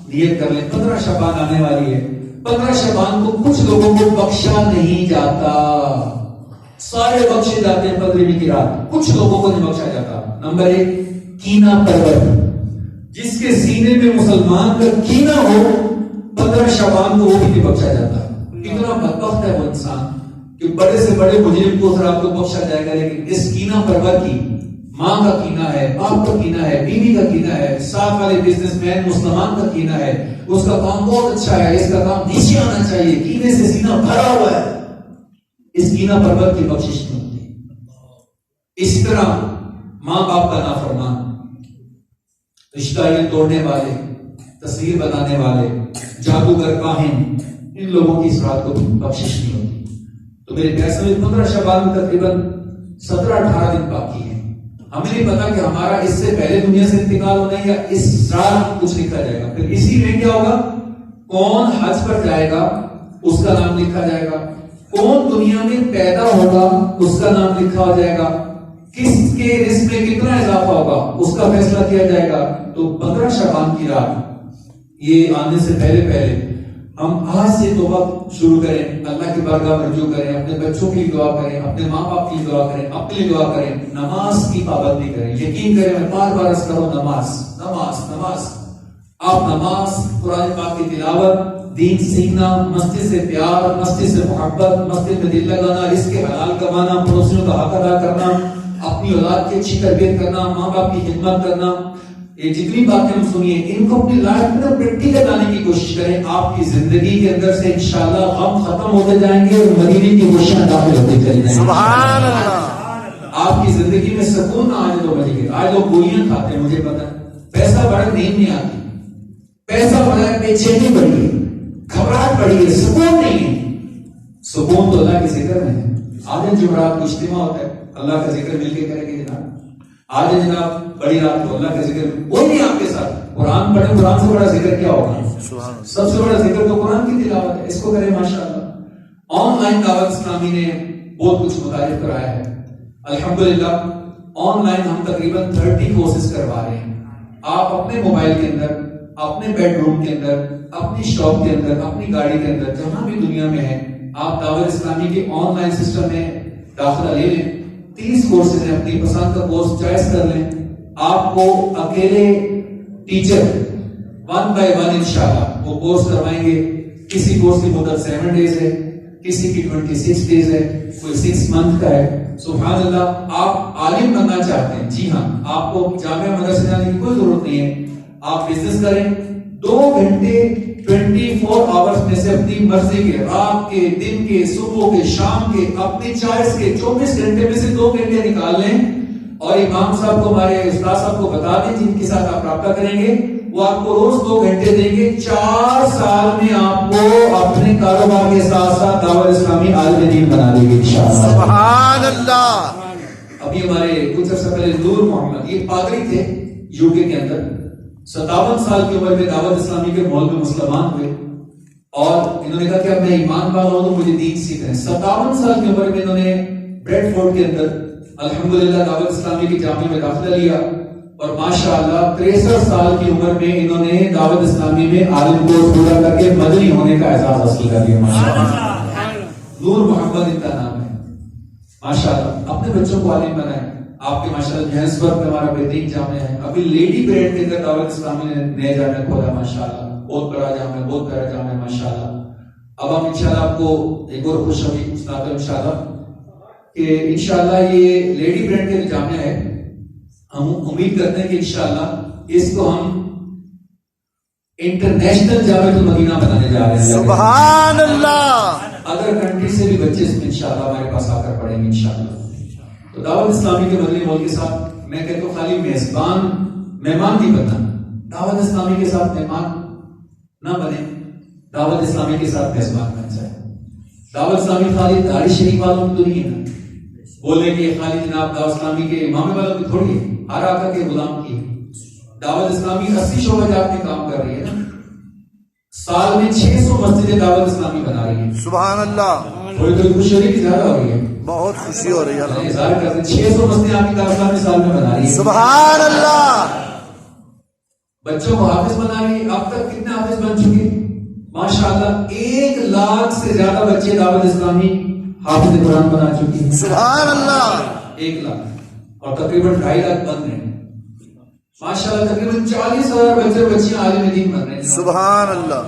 S1: نیت کر لیں 15 شعبان آنے والی ہے. 15 شعبان کو کچھ لوگوں کو بخشا نہیں جاتا، سارے بخشے جاتے ہیں 15ویں کی رات، کچھ لوگوں کو نہیں بخشا جاتا. نمبر 1 کینہ پرور. جس کے سینے میں مسلمان کا کینہ ہو 15 شعبان کو وہ بھی نہیں بخشا جاتا. کتنا بدبخت ہے وہ انسان کہ بڑے سے بڑے مجرم کو ذرا کو بخشا جائے گا، لیکن اس کینہ پرور کی ماں کا کینہ ہے، باپ کا کینہ ہے، بیوی کا کینہ ہے، ساتھ والے بزنس مین مسلمان کا کینہ ہے، اس کا کام بہت اچھا ہے، اس کا کام نیچے آنا چاہیے، کینے سے سینہ بھرا ہوا ہے، اس کینہ پرور کی بخشش نہیں ہوتی. اسی طرح ماں باپ کا نافرمان، رشتہ توڑنے والے، تصویر بنانے والے، جادوگر، کاہن، ان لوگوں کی اس رات کو بخشش نہیں ہوتی. تو میرے پیسے میں 15 شعبان میں تقریباً 17-18 دن باقی ہیں. ہمیں نہیں پتا کہ ہمارا اس سے پہلے دنیا سے انتقال ہونا ہے یا اس رات کچھ لکھا جائے گا. پھر اسی میں کیا ہوگا، کون حج پر جائے گا اس کا نام لکھا جائے گا، کون دنیا میں پیدا ہوگا اس کا نام لکھا ہو جائے گا، کس کے رزق میں کتنا اضافہ ہوگا اس کا فیصلہ کیا جائے گا. تو 15 شعبان کی رات یہ آنے سے پہلے ہم آج سے توبہ شروع کریں، اللہ کی بارگاہ میں رجوع کریں، اپنے بچوں کے لیے دعا کریں، اپنے ماں باپ کی دعا کریں، اپنے لیے دعا کریں، نماز کی پابندی کریں. یقین کریں میں بار بار عرض کروں، نماز. آپ نماز، قرآن پاک کی تلاوت، دین سیکھنا، مسجد سے پیار، مسجد سے محبت، مسجد میں دل لگانا، رزق حلال کمانا، پڑوسیوں کا حق ادا کرنا، اپنی اولاد کی اچھی تربیت کرنا، ماں باپ کی خدمت کرنا، یہ جتنی باتیں ہم سنیے ان کو اپنی لائف میں پریکٹیکل لانے کی کوشش کریں. آپ کی زندگی کے اندر سے انشاءاللہ غم ختم ہوتے جائیں گے اور مدینے کی خوشیاں داخل ہوتے چلی جائیں گی.
S3: سبحان اللہ.
S1: آپ کی زندگی میں سکون نہ آنے دو مدینے. آج لوگ گولیاں کھاتے ہیں، مجھے پتا ہے، پیسہ بڑا نیند نہیں آتی، پیسہ بڑا ہے، بے چینی بڑی ہے، گھبراہٹ بڑی ہے، سکون نہیں ہے. سکون تو اللہ کے ذکر میں ہے. آج جمعرات کو اجتماع ہوتا ہے، اللہ کا ذکر مل کے کریں گے جناب. آج جناب بڑی رات کو اللہ کا ذکر کوئی نہیں آپ کے ساتھ. قرآن پڑھیں، قرآن سے بڑا ذکر کیا ہوگا؟ سب سے بڑا ذکر تو قرآن کی تلاوت ہے، اس کو کریں ماشاءاللہ. آن لائن دعوت اسلامی نے بہت کچھ متعارف کرایا ہے الحمدللہ. آن لائن ہم تقریباً 30 کورسز کروا رہے ہیں. آپ اپنے موبائل کے اندر، اپنے بیڈ روم کے اندر، اپنی شاپ کے اندر، اپنی گاڑی کے اندر، جہاں بھی دنیا میں ہے، آپ دعوت اسلامی کے آن لائن سسٹم میں داخلہ لے لیں. 30 کورسز ہیں، اپنی پسند کا کورس چوائس کر لیں. آپ کو اکیلے ٹیچر 1 by 1 انشاءاللہ وہ کورس کروائیں گے. کسی کورس کی مدت 7 days ہے، کسی کی 26 days ہے، کوئی 6 month کا ہے. سبحان اللہ. آپ عالم بننا چاہتے ہیں، جی ہاں، آپ کو جامعہ مدرسے جانے کی کوئی ضرورت نہیں ہے. آپ بزنس کریں، 2 گھنٹے 24 hours میں سے اپنی مرضی کے، رات کے، دن کے، صبح کے، شام کے، اپنی چوائس کے 24 گھنٹے میں سے 2 گھنٹے نکال لیں اور امام صاحب کو، ہمارے استاد صاحب کو بتا دیں جن کے ساتھ آپ رابطہ کریں گے، وہ آپ کو روز 2 گھنٹے دیں گے. 4 سال میں آپ کو اپنے کاروبار کے ساتھ ساتھ دعوت اسلامی عالم دین بنا دے گے انشاءاللہ.
S3: سبحان اللہ.
S1: ابھی ہمارے کچھ عرصہ پہلے نور محمد، یہ پادری تھے یو کے اندر، 57 سال کی عمر میں دعوت اسلامی کے ماحول میں مسلمان ہوئے. اور انہوں نے کہا کہ اب میں ایمان والا ہوں تو مجھے دین سیکھنا ہے. 57 سال کی عمر میں انہوں نے بریڈ فورڈ کے اندر الحمدللہ دعوت اسلامی کی جامعہ میں داخلہ لیا اور ماشاءاللہ 63 سال کی عمر میں انہوں نے دعوت اسلامی میں عالم کورس پورا کر کے مدنی ہونے کا اعزاز حاصل کر لیا. ماشاءاللہ نور محمد ان کا نام ہے. ماشاءاللہ اپنے بچوں کو عالم بنائیں. آپ کے ماشاءاللہ جوہانسبرگ میں ہمارا بہترین جامعہ ہے. ابھی لیڈی پریڈ کے اندر دعوت اسلامی نے نیا جامعہ کھولا. ماشاءاللہ بہت بڑا جامعہ, بہت پیارا جامعہ ہے. ماشاءاللہ اب ہم انشاءاللہ آپ کو ایک اور خوشخبری سناتے ہیں انشاءاللہ کہ انشاءاللہ یہ لیڈی پریڈ کے جامعہ ہے. ہم امید کرتے ہیں کہ انشاءاللہ اس کو ہم انٹرنیشنل جامعہ المدینہ بنانے جا رہے ہیں.
S3: سبحان اللہ.
S1: ادر کنٹری سے بھی بچے اس میں انشاءاللہ ہمارے پاس آ کر پڑھیں گے انشاءاللہ. تو دعوت اسلامی کے مدنی ماحول کے ساتھ میں کہتا ہوں خالی مہمان نہیں بننا. دعوت اسلامی کے ساتھ مہمان نہ بنے, دعوت اسلامی کے ساتھ میزبان بن جائے. دعوت اسلامی خالی داڑھی شریف والوں کی تو نہیں ہے بولے کہ خالی جناب دعوت اسلامی کے امام والوں کی تھوڑی ہے, ہر آقا کے غلام کی ہے. دعوت اسلامی 80 شعبہ جات میں کام کر رہی ہے نا. سال میں 600 مسجدیں دعوت اسلامی بنا رہی ہے.
S3: سبحان اللہ.
S1: تھوڑی تھوڑی خوشحالی کی زیادہ ہو رہی ہے.
S3: بہت خوشی ہو رہی ہے.
S1: اظہار کرتے 600 مسجدیں آپ کی دعوت اسلامی سال میں بنا رہی ہے.
S3: سبحان اللہ.
S1: بچوں کو حافظ بنا رہی ہے. اب تک کتنے حافظ بن چکے ماشاءاللہ 1 لاکھ سے زیادہ بچے دعوت اسلامی حافظ قرآن بنا چکی ہیں.
S3: سبحان اللہ.
S1: 1 لاکھ اور تقریباً 2.5 لاکھ بن رہے ہیں. ماشاءاللہ تقریباً 40,000 بچے بچیاں عالم دین بن رہے ہیں.
S3: سبحان اللہ.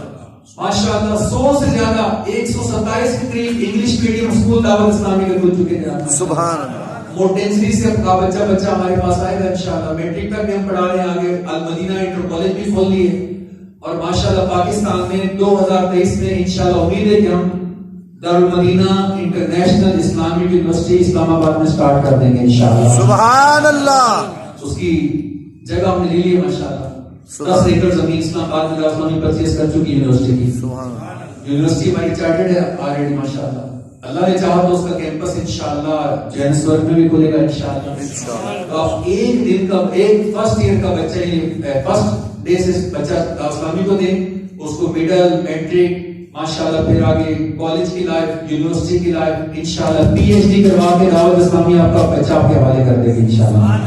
S1: ماشاءاللہ 100 سے زیادہ 127 کے قریب انگلش میڈیم اسکول دعوت اسلامی کے کھل چکے ہیں.
S3: سبحان اللہ.
S1: موٹینسری سے بچہ ہمارے پاس آئے گا انشاءاللہ. میٹرک تک بھی ہم پڑھا رہے ہیں. آگے المدینہ انٹر کالج بھی کھول لیے اور ماشاءاللہ پاکستان میں 2023 میں انشاءاللہ امید ہے کہ ہم دارالمدینہ انٹرنیشنل اسلامک یونیورسٹی اسلام آباد میں سٹارٹ کر دیں گے انشاءاللہ.
S3: سبحان اللہ.
S1: اس کی جگہ ہم نے لے لی ہے ماشاءاللہ. 10 ایکڑ زمین اسلام آباد میں اسلامی پرچیز کر چکی یونیورسٹی کی. یونیورسٹی ہماری چارٹرڈ ہے آلریڈی ماشاءاللہ. اللہ نے چاہا تو اس کا کیمپس انشاءاللہ جوہانسبرگ میں بھی کھلے گا انشاءاللہ. تو آپ ایک دن کا ایک فرسٹ ایئر کا بچہ فرسٹ ڈے سے بچہ اسلامی کو دیں, اس کو مڈل میٹرک ماشاءاللہ پھر آگے کالج کی لائف یونیورسٹی کی لائف انشاءاللہ پی ایچ ڈی کروا کے دعوت اسلامی آپ کا بچہ آپ کے حوالے کر دے گی انشاءاللہ.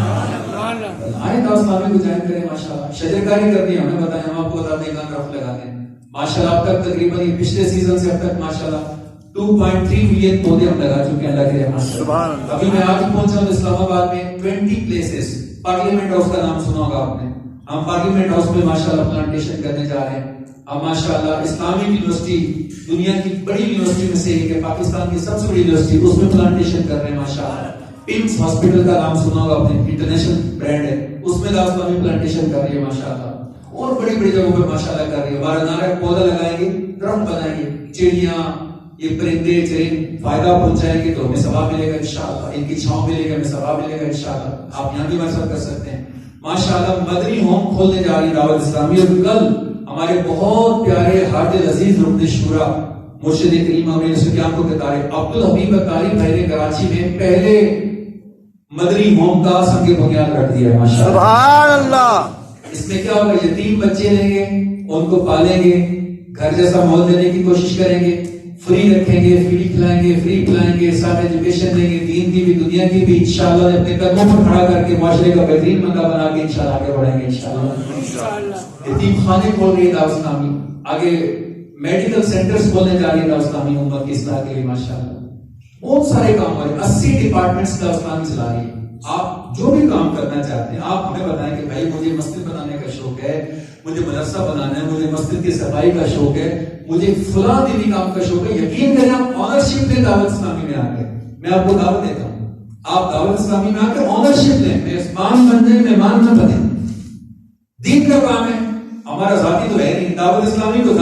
S1: آئے دعوت اسلامی کو جوائن کریں ماشاءاللہ. شجرکاری کرنی ہے ہمیں بتائیں, ہم آپ کو بتاتے ہیں کہاں رف لگاتے ہیں ماشاءاللہ. اب تک تقریباً یہ پچھلے سیزن سے اب تک ماشاءاللہ 2.3 ملین پودے ہم لگا چکے ہیں اللہ کے رحمت. ابھی میں آج پہنچا ہوں اسلام آباد میں 20 پلیسز. پارلیمنٹ ہاؤس کا نام سنا ہوگا آپ نے. ہم پارلیمنٹ ہاؤس میں ماشاءاللہ پلانٹیشن کرنے جا رہے ہیں. ہم ماشاءاللہ اسلامک یونیورسٹی دنیا کی بڑی یونیورسٹی میں سے ایک ہے, پاکستان کی سب سے بڑی یونیورسٹی, اس میں پلانٹیشن کر رہے ہیں ماشاءاللہ. پنکس ہاسپٹل کا نام سنا ہوگا آپ نے, انٹرنیشنل برانڈ ہے, اس میں دعوت اسلامی پلانٹیشن کر رہی ہے ماشاءاللہ. اور بڑی بڑی جگہوں پہ ماشاءاللہ کر رہی ہے. بارہ پودا لگائیں گے, ڈرم بنائیں گے, چڑیاں یہ پرندے چرند فائدہ پہنچائیں گے تو ہمیں ثواب ملے گا انشاءاللہ. ان کی چھاؤں ملے گا, ہمیں ثواب ملے گا انشاءاللہ. آپ یہاں بھی مدد کر سکتے ہیں ماشاءاللہ. مدنی ہوم کھولنے جا رہی ہے دعوت اسلامی. اور کل ہمارے بہت پیارے حاجی عزیز رکن شورا مرشد کریم امین سفیان کو کتارے عبدالحبیب اتاری بھائی نے کراچی میں پہلے مدنی ہوم کا سنگ بنیاد رکھ دیا ہے ماشاءاللہ.
S3: سبحان اللہ.
S1: اس میں کیا ہوگا, یتیم بچے لیں گے, ان کو پالیں گے, گھر جیسا ماحول دینے کی کوشش کریں گے, فری رکھیں گے, فری کھلائیں گے, فری پلائیں گے, ساتھ ایجوکیشن دیں گے, دین کی بھی دنیا کی بھی انشاءاللہ. اپنے قدموں پر کھڑا کر کے معاشرے کا بہترین بندہ بنا کے انشاءاللہ آگے بڑھیں گے انشاءاللہ. یتیم خانے کھول رہی ہے دعوت اسلامی. آگے میڈیکل سینٹرز کھولنے جا رہی ہے دعوت اسلامی امت کی اصلاح کے لیے ماشاءاللہ. بہت سارے کام ہو رہے ہیں. 80 ڈپارٹمنٹس دعوت اسلامی چلا رہی ہے. آپ جو بھی کام کرنا چاہتے ہیں آپ ہمیں بتائیں کہ بھائی مجھے مسجد بنانے کا شوق ہے, مجھے مدرسہ بنانا ہے, مجھے مسجد کی صفائی کا شوق ہے, مجھے فلاں دینی کام کا شوق ہے. یقین کریں آپ آنرشپ لیں دعوت اسلامی میں آ کے. میں آپ کو دعوت دیتا ہوں, آپ دعوت اسلامی میں آ کے آنرشپ لیں. میزبان بن جائیں, مہمان نہ بنیں. دین کا کام ہے, ہمارا ذاتی تو ہے نہیں. دعوت اسلامی کو